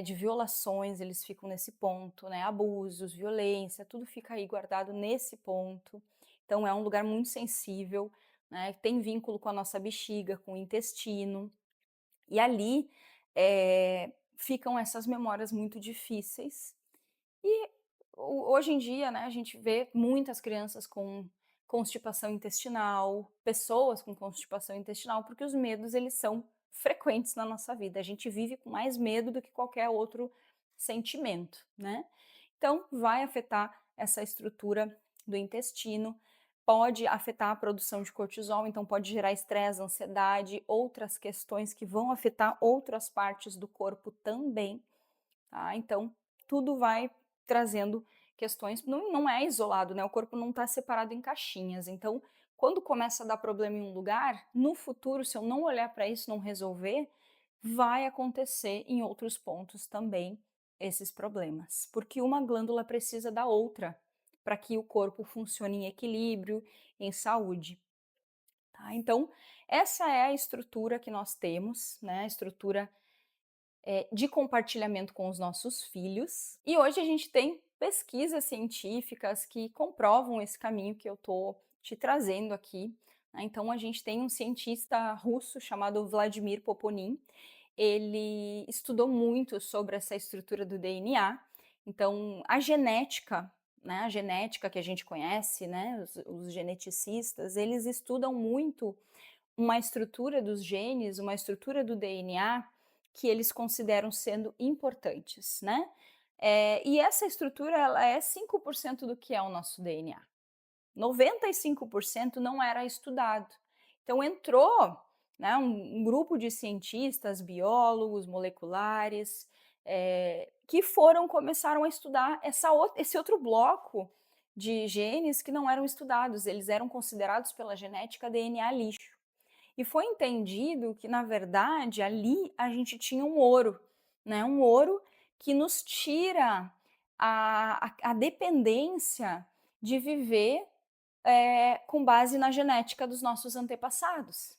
de violações, eles ficam nesse ponto, né? Abusos, violência, tudo fica aí guardado nesse ponto. Então é um lugar muito sensível, né? Tem vínculo com a nossa bexiga, com o intestino. E ali ficam essas memórias muito difíceis. E hoje em dia, né, a gente vê muitas crianças com constipação intestinal, pessoas com constipação intestinal, porque os medos eles são frequentes na nossa vida. A gente vive com mais medo do que qualquer outro sentimento, né? Então, vai afetar essa estrutura do intestino, pode afetar a produção de cortisol, então pode gerar estresse, ansiedade, outras questões que vão afetar outras partes do corpo também, tá? Então, tudo vai trazendo questões, não é isolado, né? O corpo não está separado em caixinhas. Então, quando começa a dar problema em um lugar, no futuro, se eu não olhar para isso, não resolver, vai acontecer em outros pontos também esses problemas, porque uma glândula precisa da outra para que o corpo funcione em equilíbrio, em saúde. Tá? Então, essa é a estrutura que nós temos, né? A estrutura de compartilhamento com os nossos filhos. E hoje a gente tem pesquisas científicas que comprovam esse caminho que eu estou te trazendo aqui, né? Então, a gente tem um cientista russo chamado Vladimir Poponin. Ele estudou muito sobre essa estrutura do DNA. Então, a genética, né, a genética que a gente conhece, né, os geneticistas, eles estudam muito uma estrutura dos genes, uma estrutura do DNA que eles consideram sendo importantes, né? E essa estrutura, ela é 5% do que é o nosso DNA. 95% não era estudado. Então entrou, né, um grupo de cientistas, biólogos, moleculares, que começaram a estudar esse outro bloco de genes que não eram estudados. Eles eram considerados pela genética DNA lixo. E foi entendido que, na verdade, ali a gente tinha um ouro, né? Um ouro que nos tira a dependência de viver com base na genética dos nossos antepassados.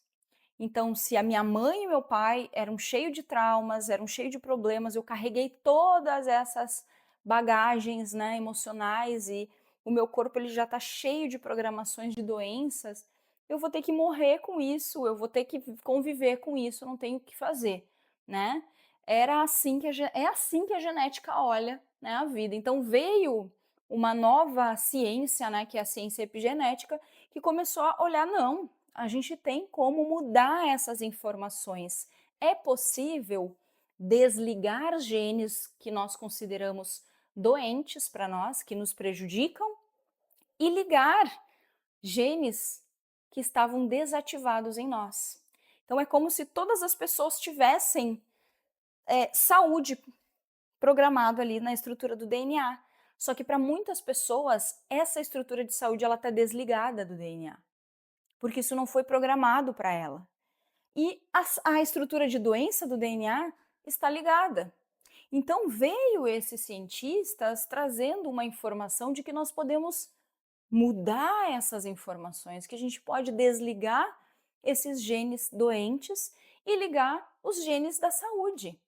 Então, se a minha mãe e meu pai eram cheios de traumas, eram cheios de problemas, eu carreguei todas essas bagagens, né, emocionais, e o meu corpo ele já está cheio de programações de doenças, eu vou ter que morrer com isso, eu vou ter que conviver com isso, eu não tenho o que fazer, né? É assim que a genética olha, né, a vida. Então veio uma nova ciência, né, que é a ciência epigenética, que começou a olhar, não, a gente tem como mudar essas informações. É possível desligar genes que nós consideramos doentes para nós, que nos prejudicam, e ligar genes que estavam desativados em nós. Então é como se todas as pessoas tivessem saúde programado ali na estrutura do DNA. Só que para muitas pessoas, essa estrutura de saúde ela está desligada do DNA, porque isso não foi programado para ela. E a estrutura de doença do DNA está ligada. Então veio esses cientistas trazendo uma informação de que nós podemos mudar essas informações, que a gente pode desligar esses genes doentes e ligar os genes da saúde.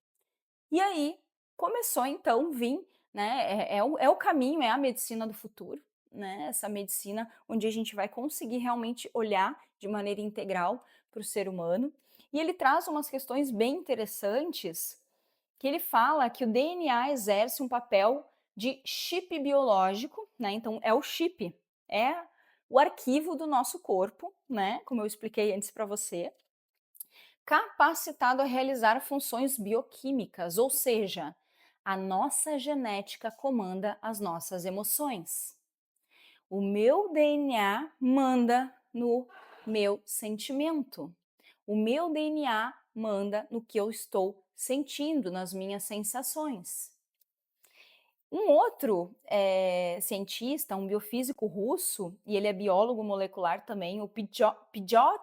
E aí começou então a vir, né? É o caminho, é a medicina do futuro, né? Essa medicina onde a gente vai conseguir realmente olhar de maneira integral para o ser humano. E ele traz umas questões bem interessantes, que ele fala que o DNA exerce um papel de chip biológico, né? Então é o chip, é o arquivo do nosso corpo, né? Como eu expliquei antes para você, capacitado a realizar funções bioquímicas, ou seja, a nossa genética comanda as nossas emoções. O meu DNA manda no meu sentimento. O meu DNA manda no que eu estou sentindo, nas minhas sensações. Um outro cientista, um biofísico russo, e ele é biólogo molecular também, o Pidot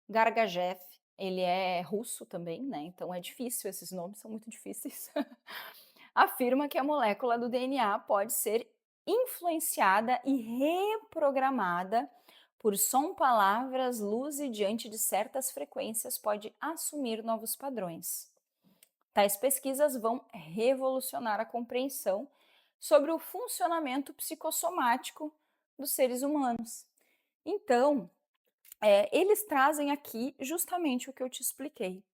Gargajev, ele é russo também, né? Então é difícil, esses nomes são muito difíceis. afirma que a molécula do DNA pode ser influenciada e reprogramada por som, palavras, luz e diante de certas frequências pode assumir novos padrões. Tais pesquisas vão revolucionar a compreensão sobre o funcionamento psicossomático dos seres humanos. Então, eles trazem aqui justamente o que eu te expliquei.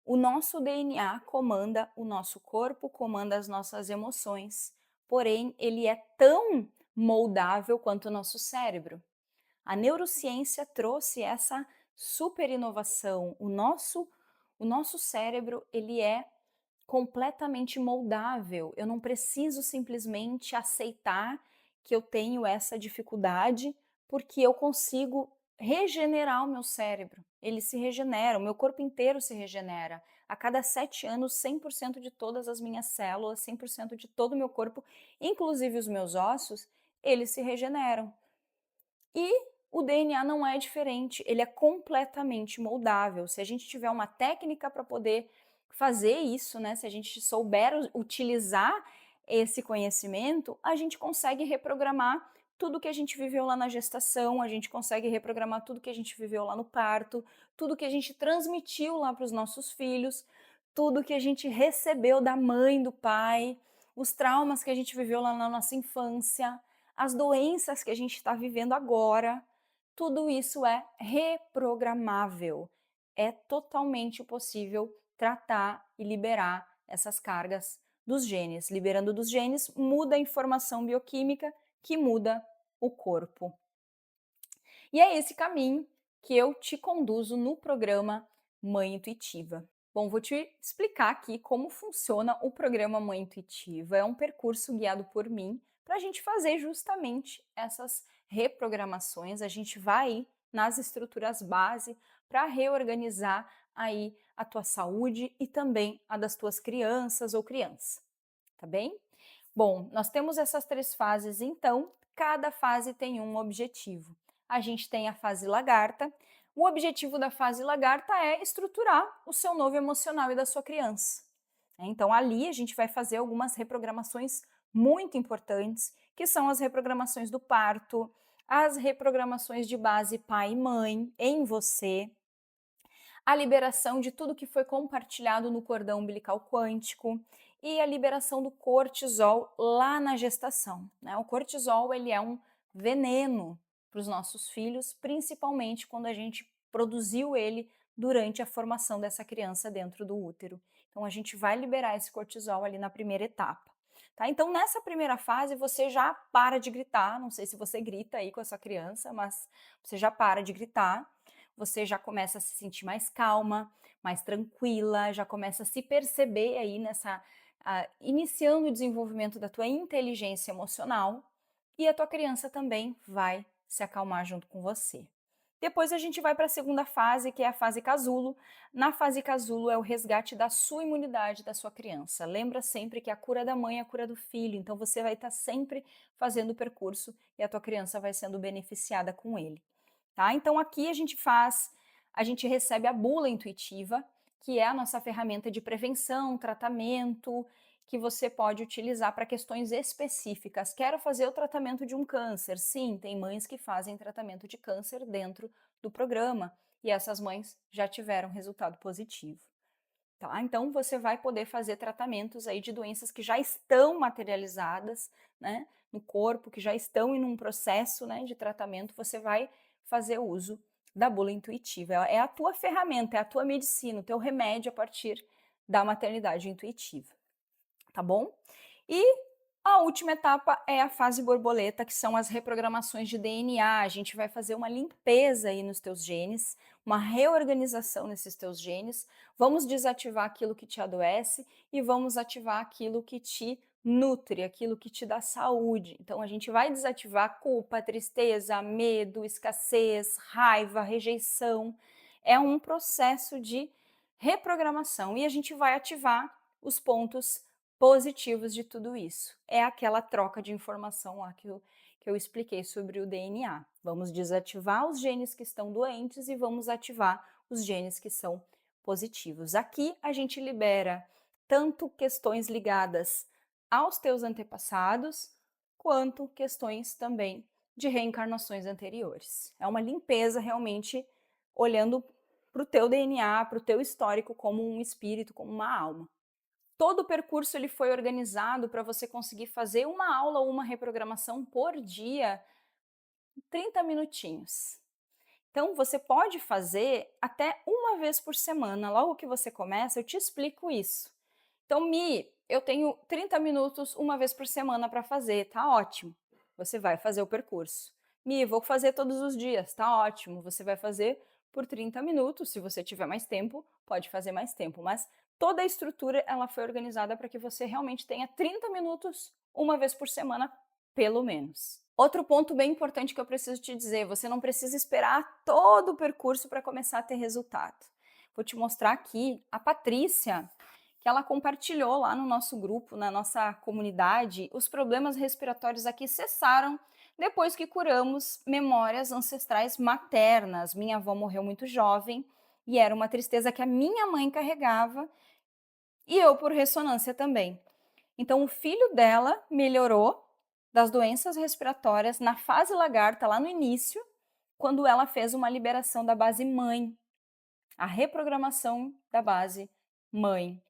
O nosso DNA comanda o nosso corpo, comanda as nossas emoções, porém ele é tão moldável quanto o nosso cérebro. A neurociência trouxe essa super inovação. O nosso cérebro, ele é completamente moldável. Eu não preciso simplesmente aceitar que eu tenho essa dificuldade, porque eu consigo regenerar o meu cérebro. Ele se regenera, o meu corpo inteiro se regenera. A cada 7 anos, 100% de todas as minhas células, 100% de todo o meu corpo, inclusive os meus ossos, eles se regeneram. E o DNA não é diferente, ele é completamente moldável. Se a gente tiver uma técnica para poder fazer isso, né, se a gente souber utilizar esse conhecimento, a gente consegue reprogramar tudo que a gente viveu lá na gestação, a gente consegue reprogramar tudo que a gente viveu lá no parto, tudo que a gente transmitiu lá para os nossos filhos, tudo que a gente recebeu da mãe, do pai, os traumas que a gente viveu lá na nossa infância, as doenças que a gente está vivendo agora, tudo isso é reprogramável. É totalmente possível tratar e liberar essas cargas dos genes. Liberando dos genes, muda a informação bioquímica que muda o corpo. E é esse caminho que eu te conduzo no programa Mãe Intuitiva. Bom, vou te explicar aqui como funciona o programa Mãe Intuitiva. É um percurso guiado por mim para a gente fazer justamente essas reprogramações. A gente vai nas estruturas base para reorganizar aí a tua saúde e também a das tuas crianças ou criança, tá bem? Bom, nós temos essas 3 fases, então, cada fase tem um objetivo. A gente tem a fase lagarta. O objetivo da fase lagarta é estruturar o seu novo emocional e da sua criança. Então, ali a gente vai fazer algumas reprogramações muito importantes, que são as reprogramações do parto, as reprogramações de base pai e mãe em você, a liberação de tudo que foi compartilhado no cordão umbilical quântico e a liberação do cortisol lá na gestação, né? O cortisol, ele é um veneno para os nossos filhos, principalmente quando a gente produziu ele durante a formação dessa criança dentro do útero. Então a gente vai liberar esse cortisol ali na primeira etapa. Tá? Então, nessa primeira fase, você já para de gritar. Não sei se você grita aí com a sua criança, mas você já para de gritar. Você já começa a se sentir mais calma, mais tranquila, já começa a se perceber aí iniciando o desenvolvimento da tua inteligência emocional, e a tua criança também vai se acalmar junto com você. Depois a gente vai para a segunda fase, que é a fase casulo. Na fase casulo é o resgate da sua imunidade da sua criança. Lembra sempre que a cura da mãe é a cura do filho, então você vai estar sempre fazendo o percurso e a tua criança vai sendo beneficiada com ele. Tá? Então aqui a gente recebe a bula intuitiva, que é a nossa ferramenta de prevenção, tratamento, que você pode utilizar para questões específicas. Quero fazer o tratamento de um câncer. Sim, tem mães que fazem tratamento de câncer dentro do programa e essas mães já tiveram resultado positivo. Tá? Então você vai poder fazer tratamentos aí de doenças que já estão materializadas, né, no corpo, que já estão em um processo, né, de tratamento. Você vai fazer uso da bula intuitiva. É a tua ferramenta, é a tua medicina, o teu remédio a partir da maternidade intuitiva. Tá bom? E a última etapa é a fase borboleta, que são as reprogramações de DNA. A gente vai fazer uma limpeza aí nos teus genes, uma reorganização nesses teus genes. Vamos desativar aquilo que te adoece e vamos ativar aquilo que te nutre, aquilo que te dá saúde. Então a gente vai desativar culpa, tristeza, medo, escassez, raiva, rejeição. É um processo de reprogramação e a gente vai ativar os pontos positivos de tudo isso. É aquela troca de informação lá que eu expliquei sobre o DNA. Vamos desativar os genes que estão doentes e vamos ativar os genes que são positivos. Aqui a gente libera tanto questões ligadas aos teus antepassados, quanto questões também de reencarnações anteriores. É uma limpeza realmente olhando para o teu DNA, para o teu histórico como um espírito, como uma alma. Todo o percurso ele foi organizado para você conseguir fazer uma aula ou uma reprogramação por dia, 30 minutinhos. Então, você pode fazer até uma vez por semana. Logo que você começa, eu te explico isso. Então, Mi, eu tenho 30 minutos uma vez por semana para fazer, tá ótimo. Você vai fazer o percurso. Mi, vou fazer todos os dias, tá ótimo. Você vai fazer por 30 minutos. Se você tiver mais tempo, pode fazer mais tempo. Mas toda a estrutura ela foi organizada para que você realmente tenha 30 minutos uma vez por semana, pelo menos. Outro ponto bem importante que eu preciso te dizer, você não precisa esperar todo o percurso para começar a ter resultado. Vou te mostrar aqui a Patrícia, que ela compartilhou lá no nosso grupo, na nossa comunidade, os problemas respiratórios aqui cessaram depois que curamos memórias ancestrais maternas. Minha avó morreu muito jovem e era uma tristeza que a minha mãe carregava e eu por ressonância também. Então o filho dela melhorou das doenças respiratórias na fase lagarta, lá no início, quando ela fez uma liberação da base mãe, a reprogramação da base mãe.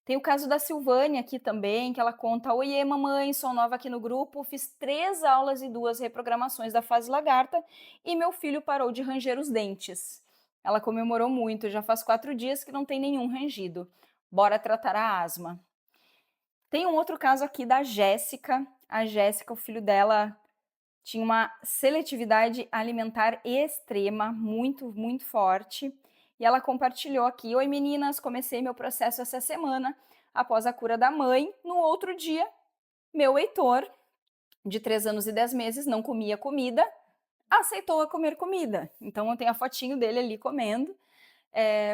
Tem o caso da Silvânia aqui também, que ela conta: oiê, mamãe, sou nova aqui no grupo, fiz 3 aulas e 2 reprogramações da fase lagarta e meu filho parou de ranger os dentes. Ela comemorou muito, já faz 4 dias que não tem nenhum rangido. Bora tratar a asma. Tem um outro caso aqui da Jéssica. A Jéssica, o filho dela tinha uma seletividade alimentar extrema, muito, muito forte. E ela compartilhou aqui: oi meninas, comecei meu processo essa semana, após a cura da mãe. No outro dia, meu Heitor, de 3 anos e 10 meses, não comia comida, aceitou a comer comida. Então eu tenho a fotinho dele ali comendo.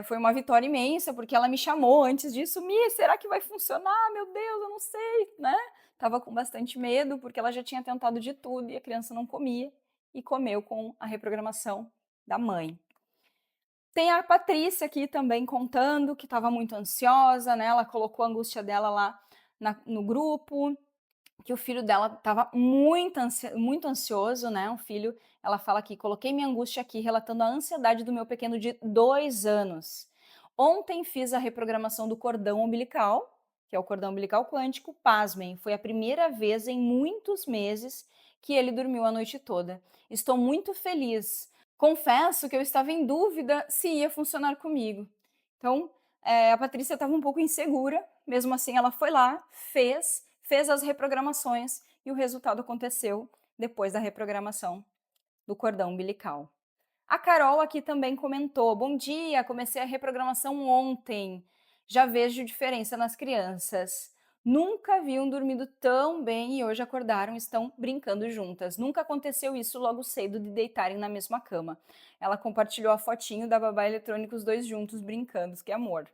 Foi uma vitória imensa, porque ela me chamou antes disso: Mi, será que vai funcionar? Meu Deus, eu não sei, né? Tava com bastante medo, porque ela já tinha tentado de tudo e a criança não comia, e comeu com a reprogramação da mãe. Tem a Patrícia aqui também contando que estava muito ansiosa, né? Ela colocou a angústia dela lá no grupo, que o filho dela estava muito ansioso, né? Um filho, ela fala aqui: coloquei minha angústia aqui, relatando a ansiedade do meu pequeno de 2 anos. Ontem fiz a reprogramação do cordão umbilical, que é o cordão umbilical quântico. Pasmem, foi a primeira vez em muitos meses que ele dormiu a noite toda. Estou muito feliz. Confesso que eu estava em dúvida se ia funcionar comigo. Então, a Patrícia estava um pouco insegura, mesmo assim ela foi lá, fez as reprogramações e o resultado aconteceu depois da reprogramação do cordão umbilical. A Carol aqui também comentou: bom dia, comecei a reprogramação ontem, já vejo diferença nas crianças. Nunca viam dormido tão bem e hoje acordaram e estão brincando juntas. Nunca aconteceu isso logo cedo de deitarem na mesma cama. Ela compartilhou a fotinho da babá eletrônica, os dois juntos brincando, que amor.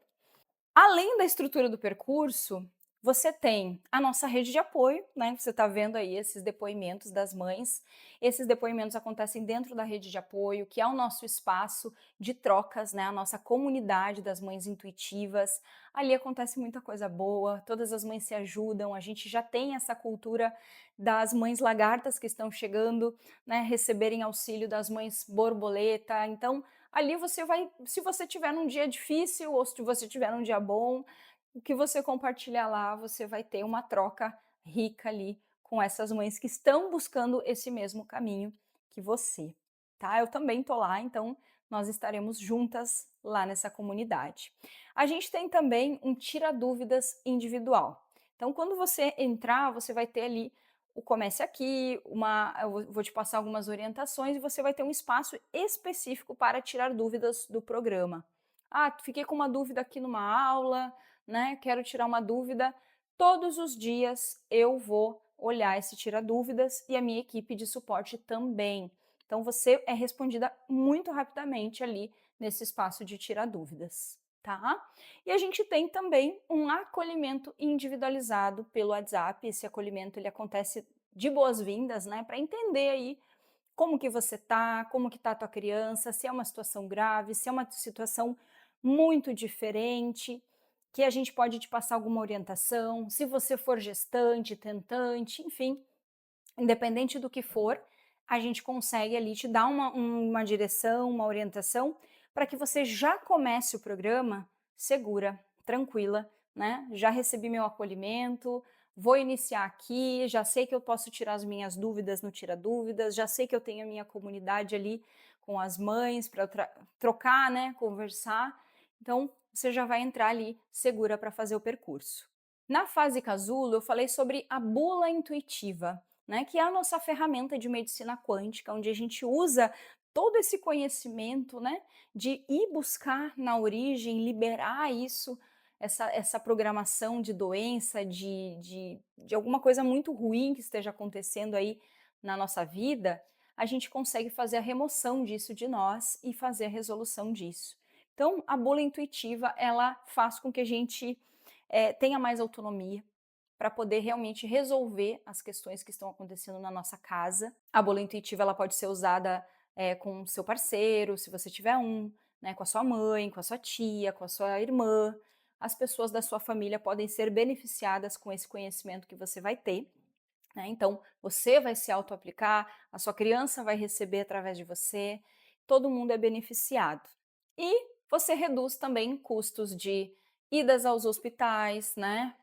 Além da estrutura do percurso, você tem a nossa rede de apoio, né? Você está vendo aí esses depoimentos das mães. Esses depoimentos acontecem dentro da rede de apoio, que é o nosso espaço de trocas, né? A nossa comunidade das mães intuitivas. Ali acontece muita coisa boa, todas as mães se ajudam. A gente já tem essa cultura das mães lagartas que estão chegando, né? Receberem auxílio das mães borboleta. Então, ali você vai, se você tiver num dia difícil ou se você tiver num dia bom, o que você compartilhar lá, você vai ter uma troca rica ali com essas mães que estão buscando esse mesmo caminho que você, tá? Eu também tô lá, então nós estaremos juntas lá nessa comunidade. A gente tem também um tira dúvidas individual. Então, quando você entrar, você vai ter ali o Comece Aqui, eu vou te passar algumas orientações e você vai ter um espaço específico para tirar dúvidas do programa. Ah, fiquei com uma dúvida aqui numa aula, né? Quero tirar uma dúvida. Todos os dias eu vou olhar esse tira dúvidas e a minha equipe de suporte também. Então você é respondida muito rapidamente ali nesse espaço de tirar dúvidas, tá? E a gente tem também um acolhimento individualizado pelo WhatsApp. Esse acolhimento ele acontece de boas-vindas, né, para entender aí como que você tá, como que tá a tua criança, se é uma situação grave, se é uma situação muito diferente. que a gente pode te passar alguma orientação, se você for gestante, tentante, enfim, independente do que for, a gente consegue ali te dar uma direção, uma orientação, para que você já comece o programa segura, tranquila, né? Já recebi meu acolhimento, vou iniciar aqui, já sei que eu posso tirar as minhas dúvidas no Tira Dúvidas, já sei que eu tenho a minha comunidade ali com as mães para trocar, né? Conversar. Então, você já vai entrar ali segura para fazer o percurso. Na fase casulo, eu falei sobre a bula intuitiva, né, que é a nossa ferramenta de medicina quântica, onde a gente usa todo esse conhecimento, né, de ir buscar na origem, liberar isso, essa programação de doença, de alguma coisa muito ruim que esteja acontecendo aí na nossa vida, a gente consegue fazer a remoção disso de nós e fazer a resolução disso. Então, a bula intuitiva, ela faz com que a gente tenha mais autonomia, para poder realmente resolver as questões que estão acontecendo na nossa casa. A bula intuitiva ela pode ser usada com o seu parceiro, se você tiver um, né, com a sua mãe, com a sua tia, com a sua irmã. As pessoas da sua família podem ser beneficiadas com esse conhecimento que você vai ter. Né? Então, você vai se auto-aplicar, a sua criança vai receber através de você, todo mundo é beneficiado. E você reduz também custos de idas aos hospitais, né?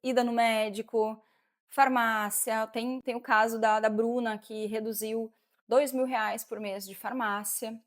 Ida no médico, farmácia. Tem o caso da Bruna, que reduziu R$ 2.000 por mês de farmácia.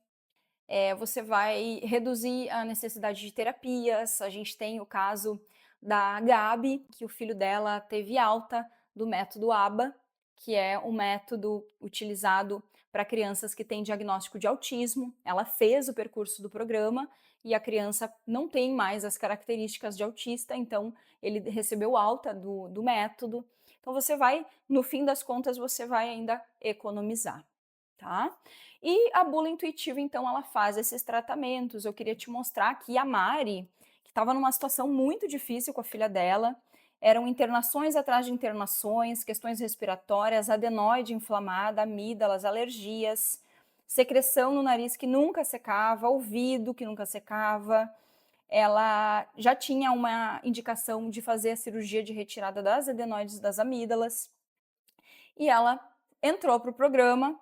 Você vai reduzir a necessidade de terapias. A gente tem o caso da Gabi, que o filho dela teve alta do método ABA, que é um método utilizado para crianças que têm diagnóstico de autismo. Ela fez o percurso do programa e a criança não tem mais as características de autista, então ele recebeu alta do método. Então você vai, no fim das contas, você vai ainda economizar, tá? E a bula intuitiva, então, ela faz esses tratamentos. Eu queria te mostrar aqui a Mari, que estava numa situação muito difícil com a filha dela. Eram internações atrás de internações, questões respiratórias, adenoide inflamada, amígdalas, alergias, secreção no nariz que nunca secava, ouvido que nunca secava. Ela já tinha uma indicação de fazer a cirurgia de retirada das adenoides das amígdalas. E ela entrou para o programa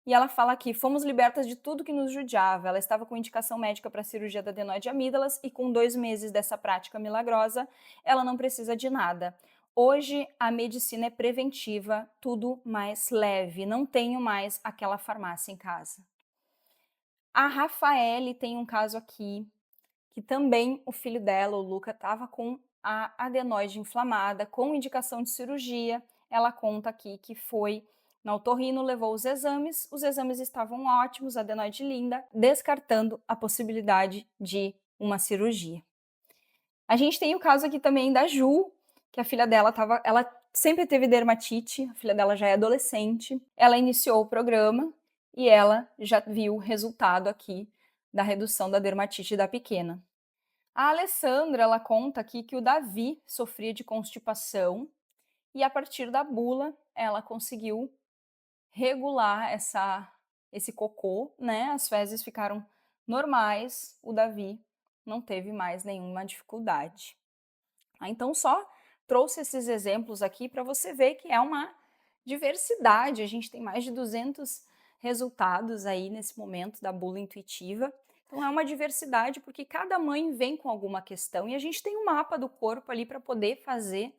e ela fala aqui: fomos libertas de tudo que nos judiava. Ela estava com indicação médica para a cirurgia da adenoide de amígdalas e com 2 meses dessa prática milagrosa, ela não precisa de nada. Hoje a medicina é preventiva, tudo mais leve, não tenho mais aquela farmácia em casa. A Rafaele tem um caso aqui, que também o filho dela, o Luca, estava com a adenoide inflamada, com indicação de cirurgia. Ela conta aqui que foi na otorrino, levou os exames estavam ótimos, adenoide linda, descartando a possibilidade de uma cirurgia. A gente tem o caso aqui também da Ju, que a filha dela ela sempre teve dermatite, a filha dela já é adolescente, ela iniciou o programa e ela já viu o resultado aqui da redução da dermatite da pequena. A Alessandra, ela conta aqui que o Davi sofria de constipação e a partir da bula ela conseguiu regular esse cocô, né? As fezes ficaram normais, o Davi não teve mais nenhuma dificuldade. Então, só trouxe esses exemplos aqui para você ver que é uma diversidade. A gente tem mais de 200 resultados aí nesse momento da bula intuitiva. Então, é uma diversidade porque cada mãe vem com alguma questão e a gente tem um mapa do corpo ali para poder fazer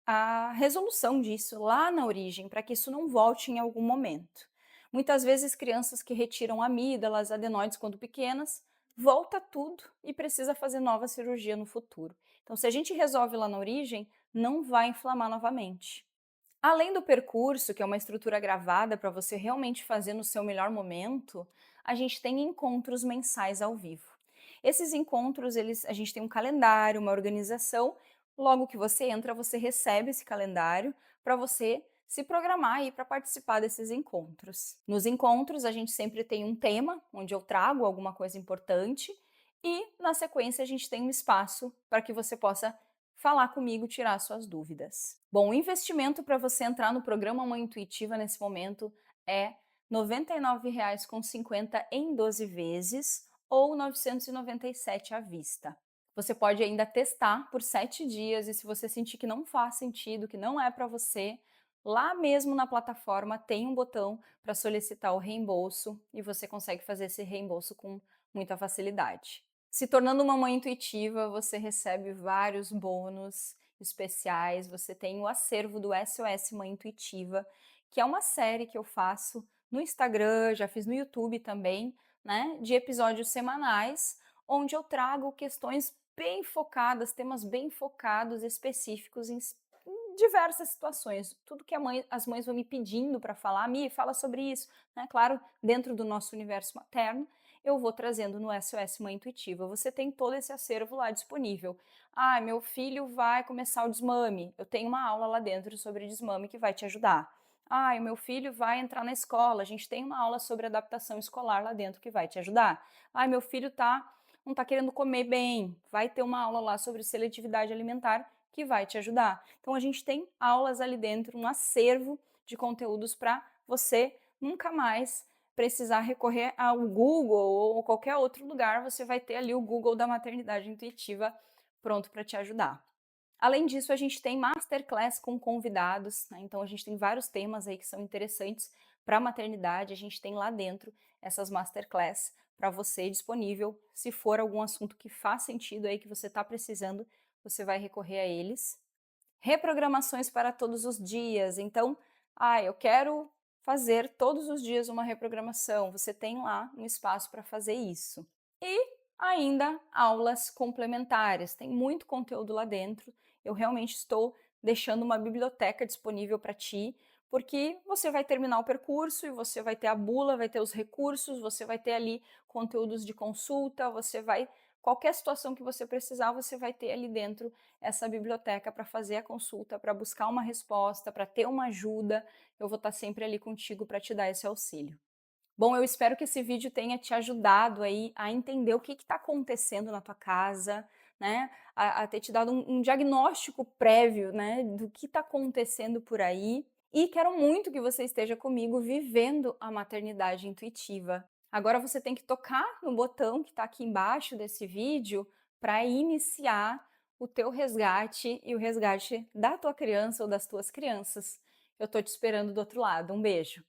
a resolução disso lá na origem, para que isso não volte em algum momento. Muitas vezes, crianças que retiram amígdalas, adenoides quando pequenas, volta tudo e precisa fazer nova cirurgia no futuro. Então, se a gente resolve lá na origem, não vai inflamar novamente. Além do percurso, que é uma estrutura gravada para você realmente fazer no seu melhor momento, a gente tem encontros mensais ao vivo. Esses encontros, a gente tem um calendário, uma organização. Logo que você entra, você recebe esse calendário para você se programar aí para participar desses encontros. Nos encontros, a gente sempre tem um tema, onde eu trago alguma coisa importante, e na sequência a gente tem um espaço para que você possa falar comigo, tirar suas dúvidas. Bom, o investimento para você entrar no programa Mãe Intuitiva nesse momento é R$ 99,50 em 12 vezes ou R$ 997 à vista. Você pode ainda testar por 7 dias e se você sentir que não faz sentido, que não é para você, lá mesmo na plataforma tem um botão para solicitar o reembolso e você consegue fazer esse reembolso com muita facilidade. Se tornando uma mãe intuitiva, você recebe vários bônus especiais, você tem o acervo do SOS Mãe Intuitiva, que é uma série que eu faço no Instagram, já fiz no YouTube também, né, de episódios semanais, onde eu trago questões bem focadas, temas bem focados, específicos em diversas situações. Tudo que as mães vão me pedindo para falar, Mi, fala sobre isso, né? Claro, dentro do nosso universo materno, eu vou trazendo no SOS Mãe Intuitiva. Você tem todo esse acervo lá disponível. Ah, meu filho vai começar o desmame. Eu tenho uma aula lá dentro sobre desmame que vai te ajudar. Ah, o meu filho vai entrar na escola. A gente tem uma aula sobre adaptação escolar lá dentro que vai te ajudar. Ah, meu filho não está querendo comer bem. Vai ter uma aula lá sobre seletividade alimentar que vai te ajudar. Então a gente tem aulas ali dentro, um acervo de conteúdos para você nunca mais precisar recorrer ao Google ou qualquer outro lugar, você vai ter ali o Google da maternidade intuitiva pronto para te ajudar. Além disso, a gente tem masterclass com convidados, né? Então a gente tem vários temas aí que são interessantes para a maternidade, a gente tem lá dentro essas masterclass para você disponível. Se for algum assunto que faz sentido aí que você está precisando, você vai recorrer a eles. Reprogramações para todos os dias. Então, eu quero fazer todos os dias uma reprogramação. Você tem lá um espaço para fazer isso. E ainda aulas complementares. Tem muito conteúdo lá dentro. Eu realmente estou deixando uma biblioteca disponível para ti, porque você vai terminar o percurso e você vai ter a bula, vai ter os recursos, você vai ter ali conteúdos de consulta, qualquer situação que você precisar, você vai ter ali dentro essa biblioteca para fazer a consulta, para buscar uma resposta, para ter uma ajuda. Eu vou estar sempre ali contigo para te dar esse auxílio. Bom, eu espero que esse vídeo tenha te ajudado aí a entender o que está acontecendo na tua casa, né? A ter te dado um diagnóstico prévio, né, do que está acontecendo por aí. E quero muito que você esteja comigo vivendo a maternidade intuitiva. Agora você tem que tocar no botão que está aqui embaixo desse vídeo para iniciar o teu resgate e o resgate da tua criança ou das tuas crianças. Eu estou te esperando do outro lado. Um beijo!